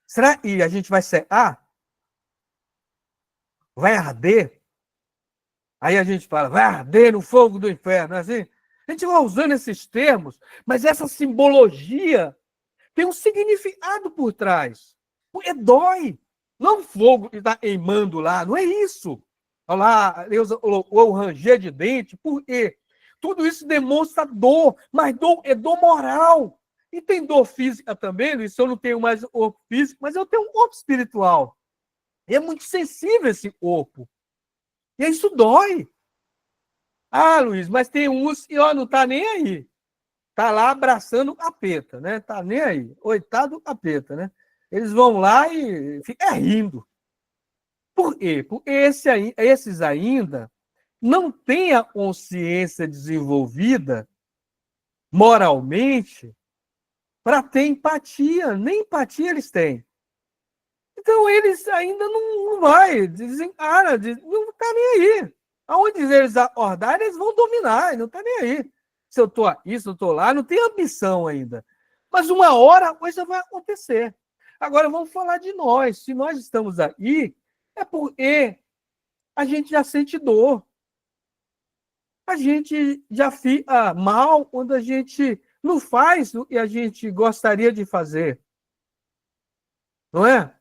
Será que a gente vai secar? Vai arder? Aí a gente fala, vai arder no fogo do inferno, não é assim? A gente vai usando esses termos, mas essa simbologia tem um significado por trás. Porque dói. Não o fogo que está queimando lá, não é isso. Olha lá, Deus colocou o ranger de dente, por quê? Tudo isso demonstra dor, mas dor é dor moral. E tem dor física também, Luiz, eu não tenho mais corpo físico, mas eu tenho um corpo espiritual. E é muito sensível esse corpo. E isso dói. Ah, Luiz, mas tem uns que não está nem aí. Está lá abraçando o capeta, né? Está nem aí. Coitado do capeta, né? Eles vão lá e ficam rindo. Por quê? Porque esses ainda não têm a consciência desenvolvida moralmente para ter empatia. Nem empatia eles têm. Então, eles ainda não vai. Dizem, cara, não está nem aí. Aonde eles acordarem, eles vão dominar, não está nem aí. Se eu estou aqui, se eu estou lá, não tem ambição ainda. Mas uma hora a coisa vai acontecer. Agora, vamos falar de nós. Se nós estamos aí, é porque a gente já sente dor. A gente já fica mal quando a gente não faz o que a gente gostaria de fazer. Não é?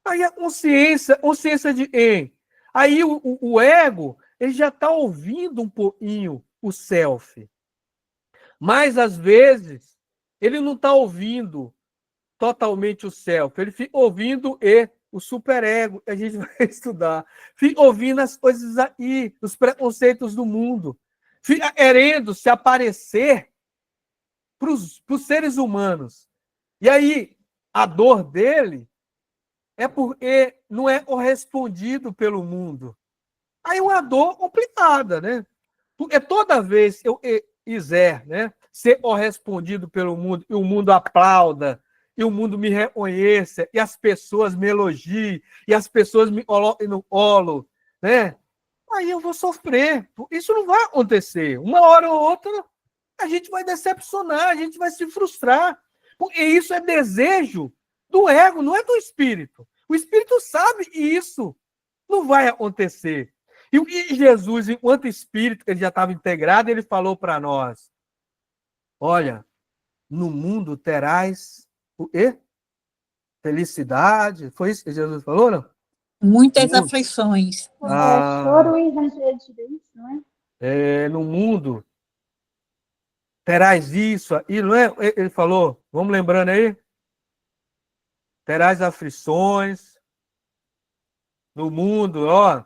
Aí a consciência de quem? Aí o ego, ele já está ouvindo um pouquinho o self. Mas, às vezes, ele não está ouvindo totalmente o self. Ele fica ouvindo o superego, que a gente vai estudar. Fica ouvindo as coisas aí, os preconceitos do mundo. Fica querendo se aparecer para os seres humanos. E aí, a dor dele é porque não é correspondido pelo mundo. Aí é uma dor complicada, né? Porque toda vez quiser, né, ser correspondido pelo mundo, e o mundo aplauda, e o mundo me reconheça, e as pessoas me elogiem, e as pessoas me coloquem no colo, né? Aí eu vou sofrer. Isso não vai acontecer. Uma hora ou outra, a gente vai decepcionar, a gente vai se frustrar. Porque isso é desejo do ego, não é do espírito. O espírito sabe que isso não vai acontecer. E o que Jesus, enquanto espírito, ele já estava integrado, ele falou para nós: olha, no mundo terás o quê? Felicidade. Foi isso que Jesus falou, não? Muitas aflições. Choro e ranger de dentes, não é? No mundo terás isso, e não é? Ele falou, vamos lembrando aí? Terás aflições no mundo, ó.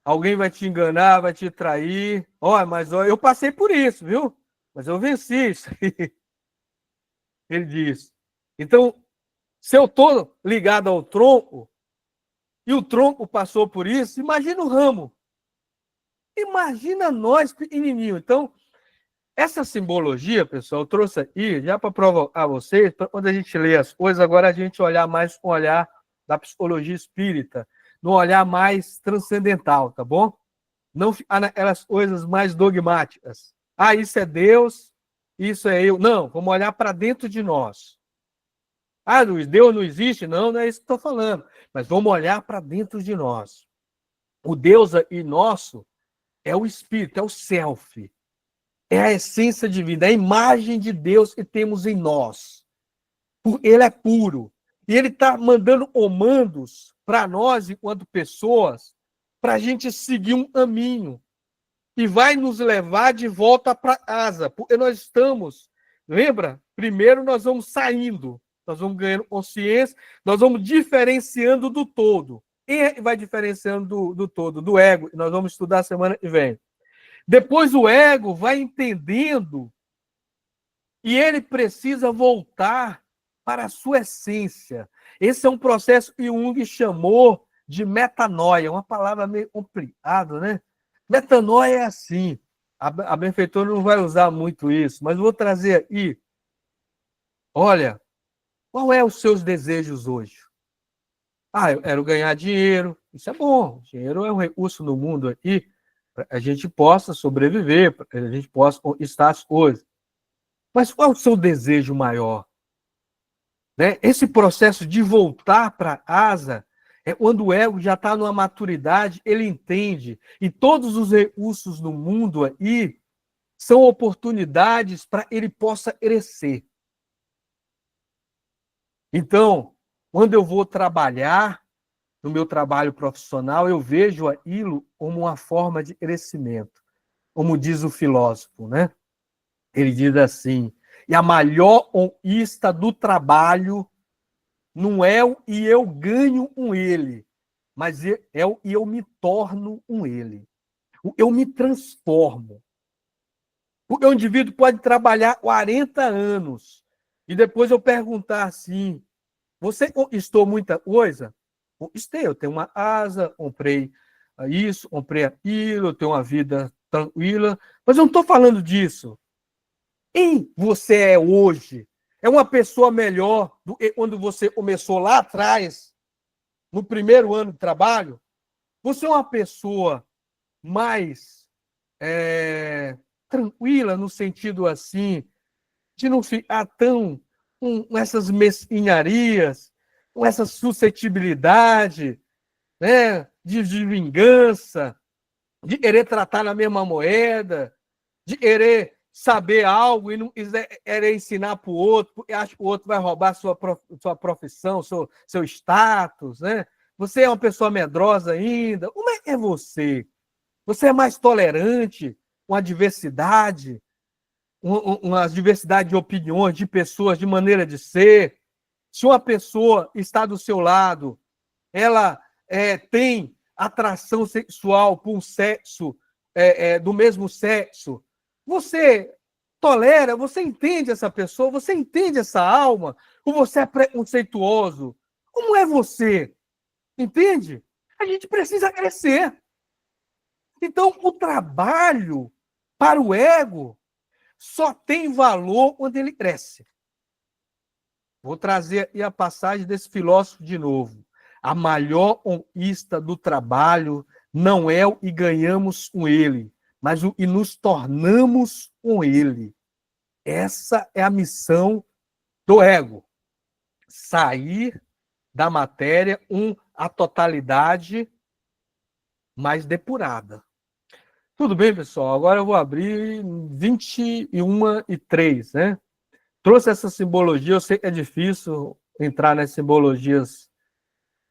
Alguém vai te enganar, vai te trair. Ó, mas ó, eu passei por isso, viu? Mas eu venci isso. Ele disse. Então, se eu estou ligado ao tronco, e o tronco passou por isso, imagina o ramo. Imagina nós, pequenininho. Então, essa simbologia, pessoal, eu trouxe aqui já para provocar vocês, para quando a gente lê as coisas, agora a gente olhar mais com o olhar da psicologia espírita, no olhar mais transcendental, tá bom? Não ficar naquelas coisas mais dogmáticas. Ah, isso é Deus, isso é eu. Não, vamos olhar para dentro de nós. Ah, Luiz, Deus não existe? Não, não é isso que estou falando. Mas vamos olhar para dentro de nós. O Deus aí nosso é o Espírito, é o Self. É a essência divina, é a imagem de Deus que temos em nós. Ele é puro. E ele está mandando comandos para nós, enquanto pessoas, para a gente seguir um caminho. E vai nos levar de volta para casa. Porque nós estamos, lembra? Primeiro nós vamos saindo, nós vamos ganhando consciência, nós vamos diferenciando do todo. Quem vai diferenciando do todo? Do ego. Nós vamos estudar semana que vem. Depois o ego vai entendendo e ele precisa voltar para a sua essência. Esse é um processo que Jung chamou de metanoia, uma palavra meio complicada, né? Metanoia é assim. A benfeitora não vai usar muito isso, mas vou trazer aqui. Olha, qual é os seus desejos hoje? Ah, eu quero ganhar dinheiro. Isso é bom. Dinheiro é um recurso no mundo aqui, a gente possa sobreviver, a gente possa conquistar as coisas. Mas qual é o seu desejo maior? Né? Esse processo de voltar para casa é quando o ego já está numa maturidade, ele entende. E todos os recursos no mundo aí são oportunidades para ele possa crescer. Então, quando eu vou trabalhar, no meu trabalho profissional, eu vejo aquilo como uma forma de crescimento. Como diz o filósofo, né? Ele diz assim, e a maior conquista do trabalho não é o e eu ganho com ele, mas é o e eu me torno com ele. Eu me transformo. O indivíduo pode trabalhar 40 anos e depois eu perguntar assim, você conquistou muita coisa? Conquistei, eu tenho uma asa, comprei isso, comprei aquilo, eu tenho uma vida tranquila, mas eu não estou falando disso. Quem você é hoje é uma pessoa melhor do que quando você começou lá atrás, no primeiro ano de trabalho? Você é uma pessoa mais tranquila, no sentido assim, de não ficar tão com essas mesquinharias, com essa suscetibilidade, né, de vingança, de querer tratar na mesma moeda, de querer saber algo e não querer ensinar para o outro, porque acha que o outro vai roubar sua profissão, seu status, né? Você é uma pessoa medrosa ainda. Como é que é você? Você é mais tolerante com a diversidade, uma diversidade de opiniões, de pessoas, de maneira de ser? Se uma pessoa está do seu lado, ela tem atração sexual por um sexo do mesmo sexo, você tolera, você entende essa pessoa, você entende essa alma, ou você é preconceituoso? Como é você? Entende? A gente precisa crescer. Então, o trabalho para o ego só tem valor onde ele cresce. Vou trazer aí a passagem desse filósofo de novo. A maior conquista do trabalho não é o e ganhamos com ele, mas o e nos tornamos com ele. Essa é a missão do ego. Sair da matéria a totalidade mais depurada. Tudo bem, pessoal? Agora eu vou abrir 21:03, né? Trouxe essa simbologia, eu sei que é difícil entrar nas simbologias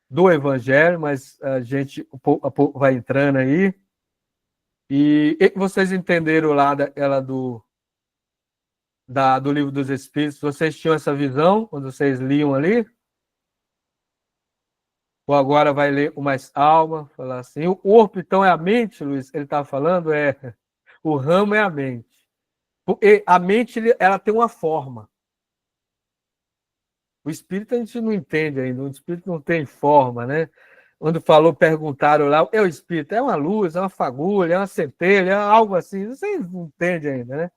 do Evangelho, mas a gente pouco a pouco vai entrando aí. E vocês entenderam lá do Livro dos Espíritos? Vocês tinham essa visão quando vocês liam ali? Ou agora vai ler com mais alma, falar assim, o corpo então é a mente, Luiz, ele está falando, o ramo é a mente. Porque a mente, ela tem uma forma. O espírito a gente não entende ainda, o espírito não tem forma, né? Quando perguntaram lá, é o espírito, é uma luz, é uma fagulha, é uma centelha, é algo assim, vocês não entendem ainda, né?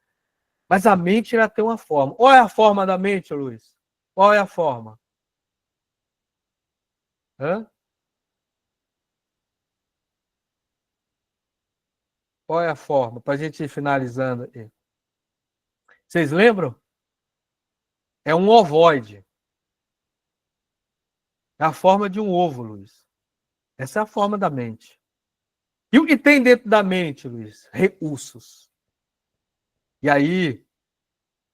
Mas a mente, ela tem uma forma. Qual é a forma da mente, Luiz? Qual é a forma? Hã? Qual é a forma? Para a gente ir finalizando aqui. Vocês lembram? É um ovoide. É a forma de um ovo, Luiz. Essa é a forma da mente. E o que tem dentro da mente, Luiz? Recursos. E aí,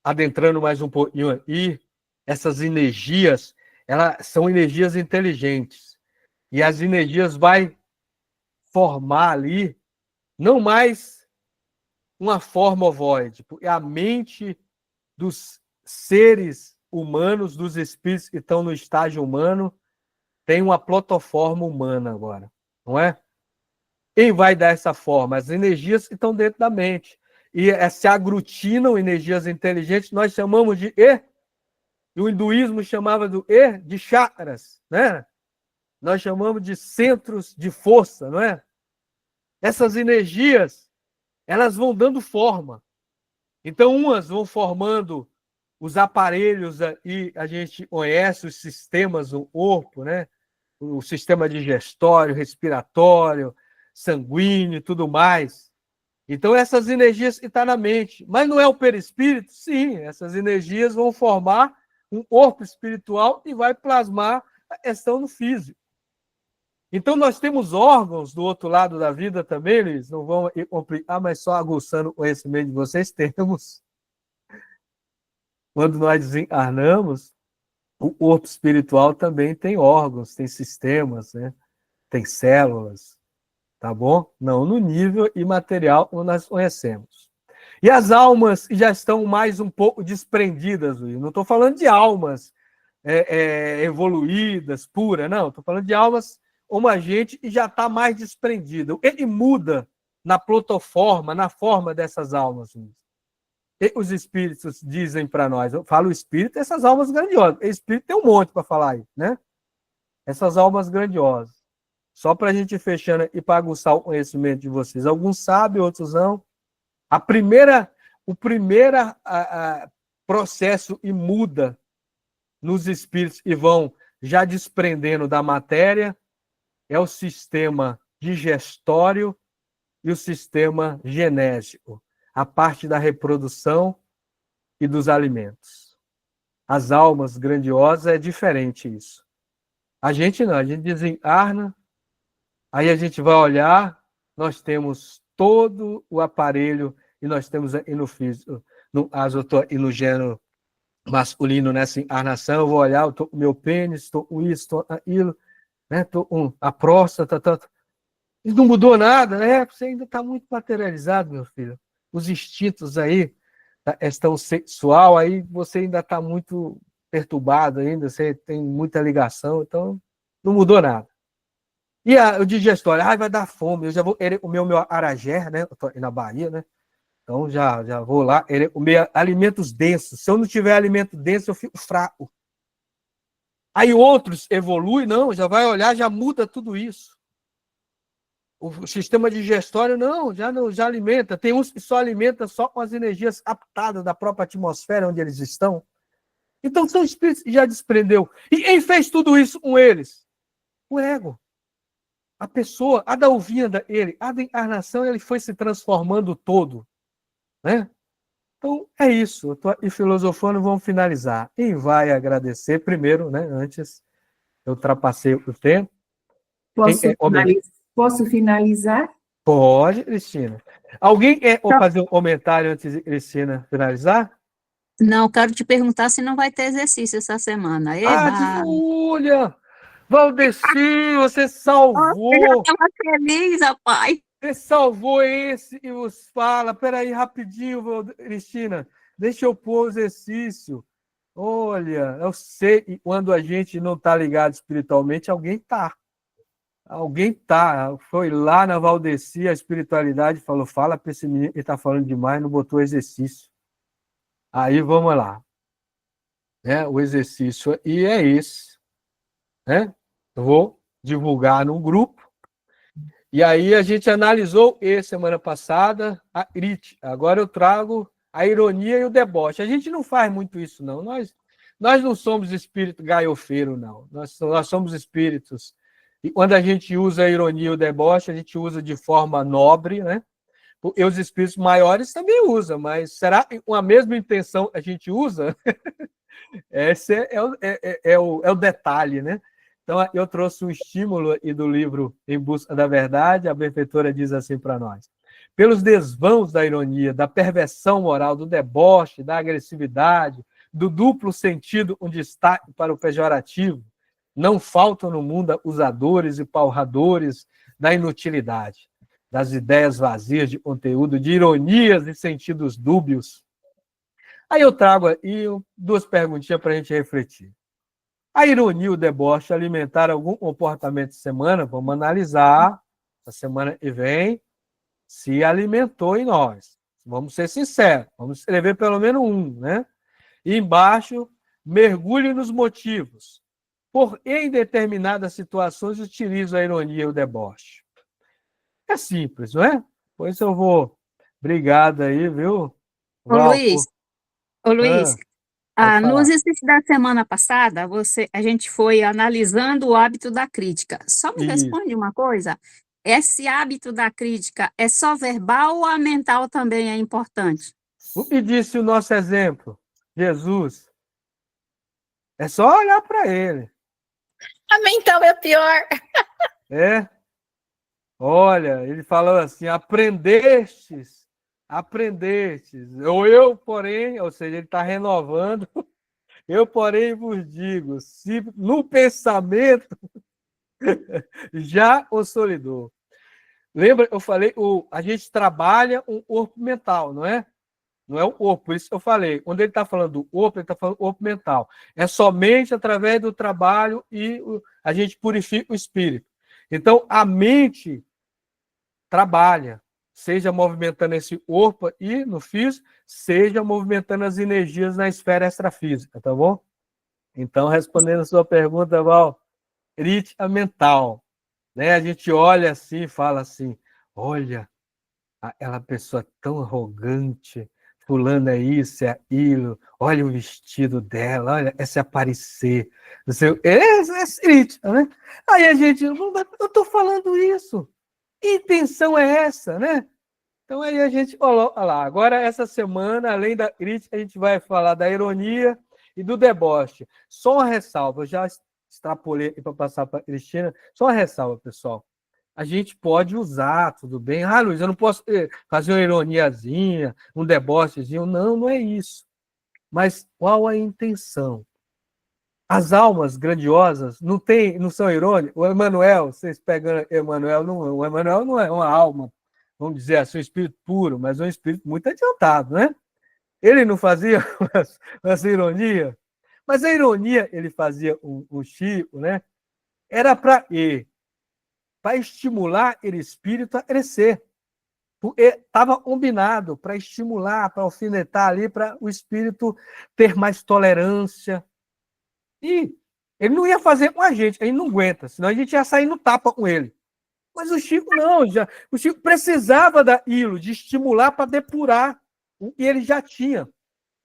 adentrando mais um pouquinho aí, essas energias, elas são energias inteligentes. E as energias vai formar ali, não mais uma forma ovoide, porque a mente dos seres humanos, dos espíritos que estão no estágio humano, tem uma plataforma humana agora, não é? Quem vai dar essa forma? As energias que estão dentro da mente. E se aglutinam energias inteligentes, nós chamamos de E. E o hinduísmo chamava do E de chakras, né? Nós chamamos de centros de força, não é? Essas energias, elas vão dando forma. Então, umas vão formando os aparelhos, e a gente conhece os sistemas do corpo, né? O sistema digestório, respiratório, sanguíneo e tudo mais. Então, essas energias que estão na mente. Mas não é o perispírito? Sim, essas energias vão formar um corpo espiritual e vai plasmar a questão no físico. Então, nós temos órgãos do outro lado da vida também, Luiz, não vão complicar, mas só aguçando o conhecimento de vocês, temos. Quando nós desencarnamos, o corpo espiritual também tem órgãos, tem sistemas, né? Tem células, tá bom? Não no nível imaterial que nós conhecemos. E as almas já estão mais um pouco desprendidas, Luiz. Não estou falando de almas evoluídas, puras, não. Estou falando de almas como a gente e já está mais desprendida. Ele muda na plataforma, na forma dessas almas, Luiz. E os espíritos dizem para nós, eu falo espírito, essas almas grandiosas. O espírito tem um monte para falar aí, né? Essas almas grandiosas. Só para a gente ir fechando e para aguçar o conhecimento de vocês. Alguns sabem, outros não. O primeiro processo e muda nos espíritos e vão já desprendendo da matéria é o sistema digestório e o sistema genésico, a parte da reprodução e dos alimentos. As almas grandiosas é diferente isso. A gente não, a gente desencarna, aí a gente vai olhar, nós temos todo o aparelho, e nós temos aí no físico, no azoto e no gênero masculino nessa encarnação, eu vou olhar, eu estou com o meu pênis, estou com isso, estou com aquilo, né? Estou com a próstata, e não mudou nada, né? Você ainda está muito materializado, meu filho. Os instintos aí, a questão sexual, aí você ainda está muito perturbado ainda, você tem muita ligação, então não mudou nada. E o digestório, vai dar fome, eu já vou comer o meu acarajé, né? Eu estou na Bahia, né? Então já vou lá comer alimentos densos. Se eu não tiver alimento denso, eu fico fraco. Aí outros evoluem, não, já vai olhar, já muda tudo isso. O sistema digestório já alimenta. Tem uns que só alimenta só com as energias captadas da própria atmosfera onde eles estão. Então, são espíritos que já desprendeu. E quem fez tudo isso com eles? O ego. A pessoa, a da ouvinda, a da encarnação, ele foi se transformando todo. Né? Então, é isso. Eu estou aqui filosofando, vamos finalizar. Quem vai agradecer primeiro, né? Antes, eu ultrapassei o tempo. Posso finalizar? Pode, Cristina. Alguém quer Então, fazer um comentário antes de Cristina finalizar? não, quero te perguntar se não vai ter exercício essa semana. Eba! Júlia! Valdeci, você Eu já salvou! estava feliz, rapaz. Você salvou esse e os fala. Peraí, rapidinho, Cristina. Deixa eu pôr o exercício. Olha, eu sei que quando a gente não está ligado espiritualmente, alguém está. Alguém tá, foi lá na Valdeci, a espiritualidade falou, fala para esse menino, ele está falando demais, não botou exercício. Aí vamos lá. Né? O exercício, e é esse. Né? Eu vou divulgar no grupo. E aí a gente analisou semana passada, a crítica. Agora eu trago a ironia e o deboche. A gente não faz muito isso, não. Nós não somos espírito gaiofeiro, não. Nós somos espíritos. E quando a gente usa a ironia e o deboche, a gente usa de forma nobre, né? E os espíritos maiores também usam, mas será que com a mesma intenção a gente usa? Esse é o detalhe, né? Então, eu trouxe um estímulo aí do livro Em Busca da Verdade, a benfeitora diz assim para nós: pelos desvãos da ironia, da perversão moral, do deboche, da agressividade, do duplo sentido, um destaque para o pejorativo, não faltam no mundo usadores e palradores da inutilidade, das ideias vazias de conteúdo, de ironias e sentidos dúbios. Aí eu trago aí duas perguntinhas para a gente refletir. A ironia e o deboche alimentaram algum comportamento de semana? Vamos analisar. A semana que vem se alimentou em nós. Vamos ser sinceros. Vamos escrever pelo menos um, né? E embaixo, mergulhe nos motivos. Por em determinadas situações utilizo a ironia e o deboche. É simples, não é? Pois eu vou. Obrigado aí, viu? Ô, Luiz, no falar. exercício da semana passada, a gente foi analisando o hábito da crítica. Só me responde uma coisa: esse hábito da crítica é só verbal ou a mental também é importante? O que disse o nosso exemplo? Jesus. É só olhar para ele. A mental é pior. É. Olha, ele falou assim: aprendestes. Ou porém, ou seja, ele está renovando. Eu, porém, vos digo, se no pensamento já consolidou. Lembra, eu falei, a gente trabalha um corpo mental, não é? Não é o corpo, por isso que eu falei. Quando ele está falando do corpo, ele está falando do corpo mental. É somente através do trabalho e a gente purifica o espírito. Então, a mente trabalha, seja movimentando esse corpo e no físico, seja movimentando as energias na esfera extrafísica, tá bom? Então, respondendo a sua pergunta, Val, crítica mental. Né? A gente olha assim e fala assim, olha, aquela pessoa tão arrogante, fulano é isso, é aquilo, olha o vestido dela, olha, essa é aparecer. É crítica, né? Aí a gente, eu estou falando isso. Que intenção é essa, né? Então aí a gente coloca lá. Agora, essa semana, além da crítica, a gente vai falar da ironia e do deboche. Só uma ressalva, eu já extrapolei para passar para a Cristina, só uma ressalva, pessoal. A gente pode usar, tudo bem. Luiz, eu não posso fazer uma ironiazinha, um debochezinho. Não, não é isso. Mas qual a intenção? As almas grandiosas não são irônicas. O Emmanuel, vocês pegando Emmanuel, o Emmanuel não é uma alma, vamos dizer assim, um espírito puro, mas um espírito muito adiantado, né? Ele não fazia essa ironia, mas a ironia ele fazia o Chico, né? Era para quê? Para estimular aquele espírito a crescer. Estava combinado para estimular, para alfinetar ali, para o espírito ter mais tolerância. E ele não ia fazer com a gente não aguenta, senão a gente ia sair no tapa com ele. Mas o Chico não, o Chico precisava daquilo, de estimular para depurar o que ele já tinha.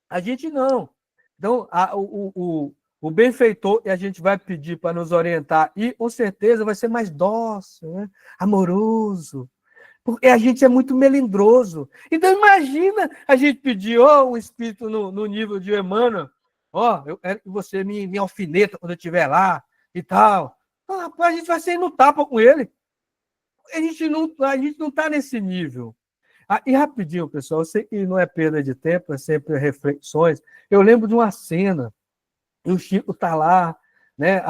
A gente não. Então, o benfeitor, e a gente vai pedir para nos orientar, e com certeza vai ser mais dócil, né? Amoroso, porque a gente é muito melindroso. Então, imagina a gente pedir um espírito no nível de Emmanuel, eu quero que você me alfineta quando eu estiver lá e tal. A gente vai sair no tapa com ele. A gente não está nesse nível. E rapidinho, pessoal, eu sei que não é perda de tempo, é sempre reflexões. Eu lembro de uma cena, e o Chico está lá, né,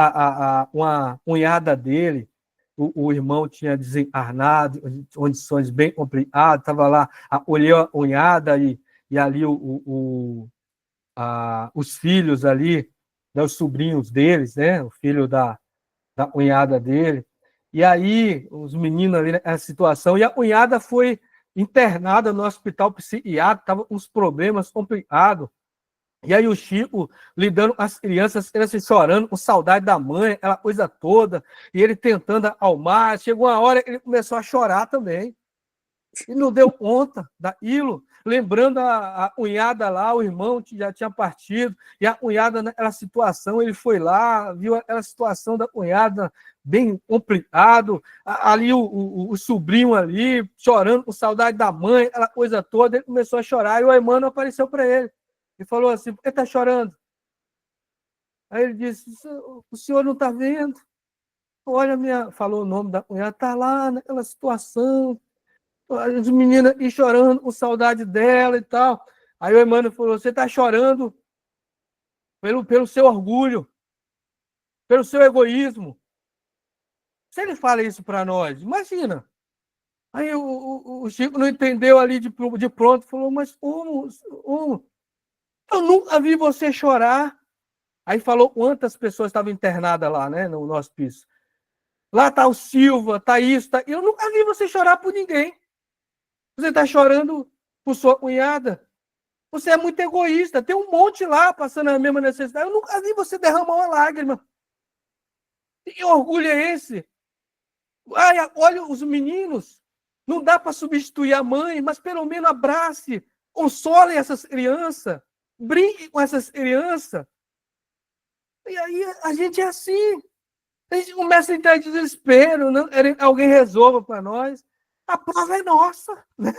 uma cunhada dele, o irmão tinha desencarnado, condições bem complicadas, estava lá, olhei a cunhada e ali os filhos ali, né, os sobrinhos deles, né, o filho da cunhada dele, e aí os meninos ali nessa situação, e a cunhada foi internada no hospital psiquiátrico, estava com uns problemas complicados. E aí o Chico lidando com as crianças chorando, com saudade da mãe, aquela coisa toda, e ele tentando acalmar. Chegou uma hora que ele começou a chorar também. E não deu conta daquilo. Lembrando a cunhada lá, o irmão já tinha partido, e a cunhada naquela situação, ele foi lá, viu aquela situação da cunhada bem complicado, ali o sobrinho ali, chorando com saudade da mãe, aquela coisa toda, ele começou a chorar, e o Emmanuel apareceu para ele, e falou assim, por que está chorando? Aí ele disse, o senhor não está vendo? Olha, falou o nome da cunhada, está lá naquela situação, as meninas e chorando com saudade dela e tal. Aí o Emmanuel falou, você está chorando pelo seu orgulho, pelo seu egoísmo. Se ele fala isso para nós, imagina. Aí o Chico não entendeu ali de pronto, falou, mas eu nunca vi você chorar. Aí falou quantas pessoas estavam internadas lá, né, no hospício. Lá está o Silva, está isso, está... Eu nunca vi você chorar por ninguém. Você está chorando por sua cunhada. Você é muito egoísta. Tem um monte lá passando a mesma necessidade. Eu nunca vi você derramar uma lágrima. Que orgulho é esse? Olha os meninos. Não dá para substituir a mãe, mas pelo menos abrace, console essas crianças, brinque com essas crianças. E aí a gente é assim. A gente começa a entrar em desespero, não? Alguém resolva para nós. A prova é nossa. Né?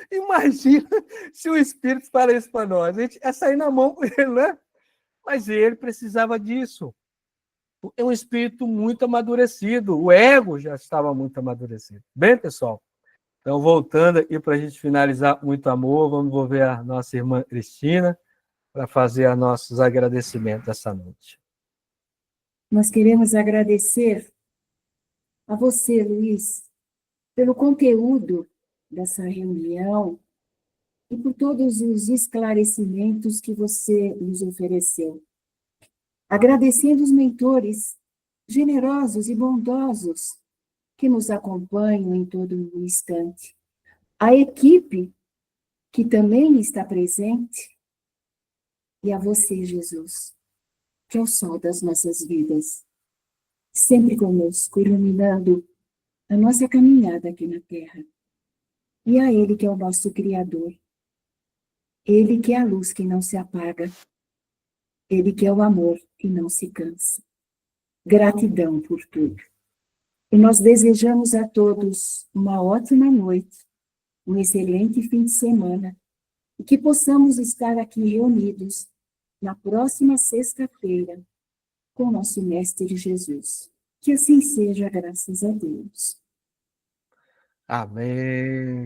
Imagina se o Espírito fala isso para nós. A gente é sair na mão com ele, né? Mas ele precisava disso. É um espírito muito amadurecido. O ego já estava muito amadurecido. Bem, pessoal? Então, voltando aqui para a gente finalizar muito amor, vamos envolver a nossa irmã Cristina para fazer os nossos agradecimentos essa noite. Nós queremos agradecer a você, Luiz, pelo conteúdo dessa reunião e por todos os esclarecimentos que você nos ofereceu. Agradecendo os mentores generosos e bondosos que nos acompanham em todo o instante. A equipe que também está presente e a você, Jesus, que é o sol das nossas vidas, sempre conosco, iluminando a nossa caminhada aqui na Terra. E a Ele que é o nosso Criador. Ele que é a luz que não se apaga. Ele que é o amor que não se cansa. Gratidão por tudo. E nós desejamos a todos uma ótima noite, um excelente fim de semana, e que possamos estar aqui reunidos na próxima sexta-feira com o nosso Mestre Jesus. Que assim seja, graças a Deus. Amém.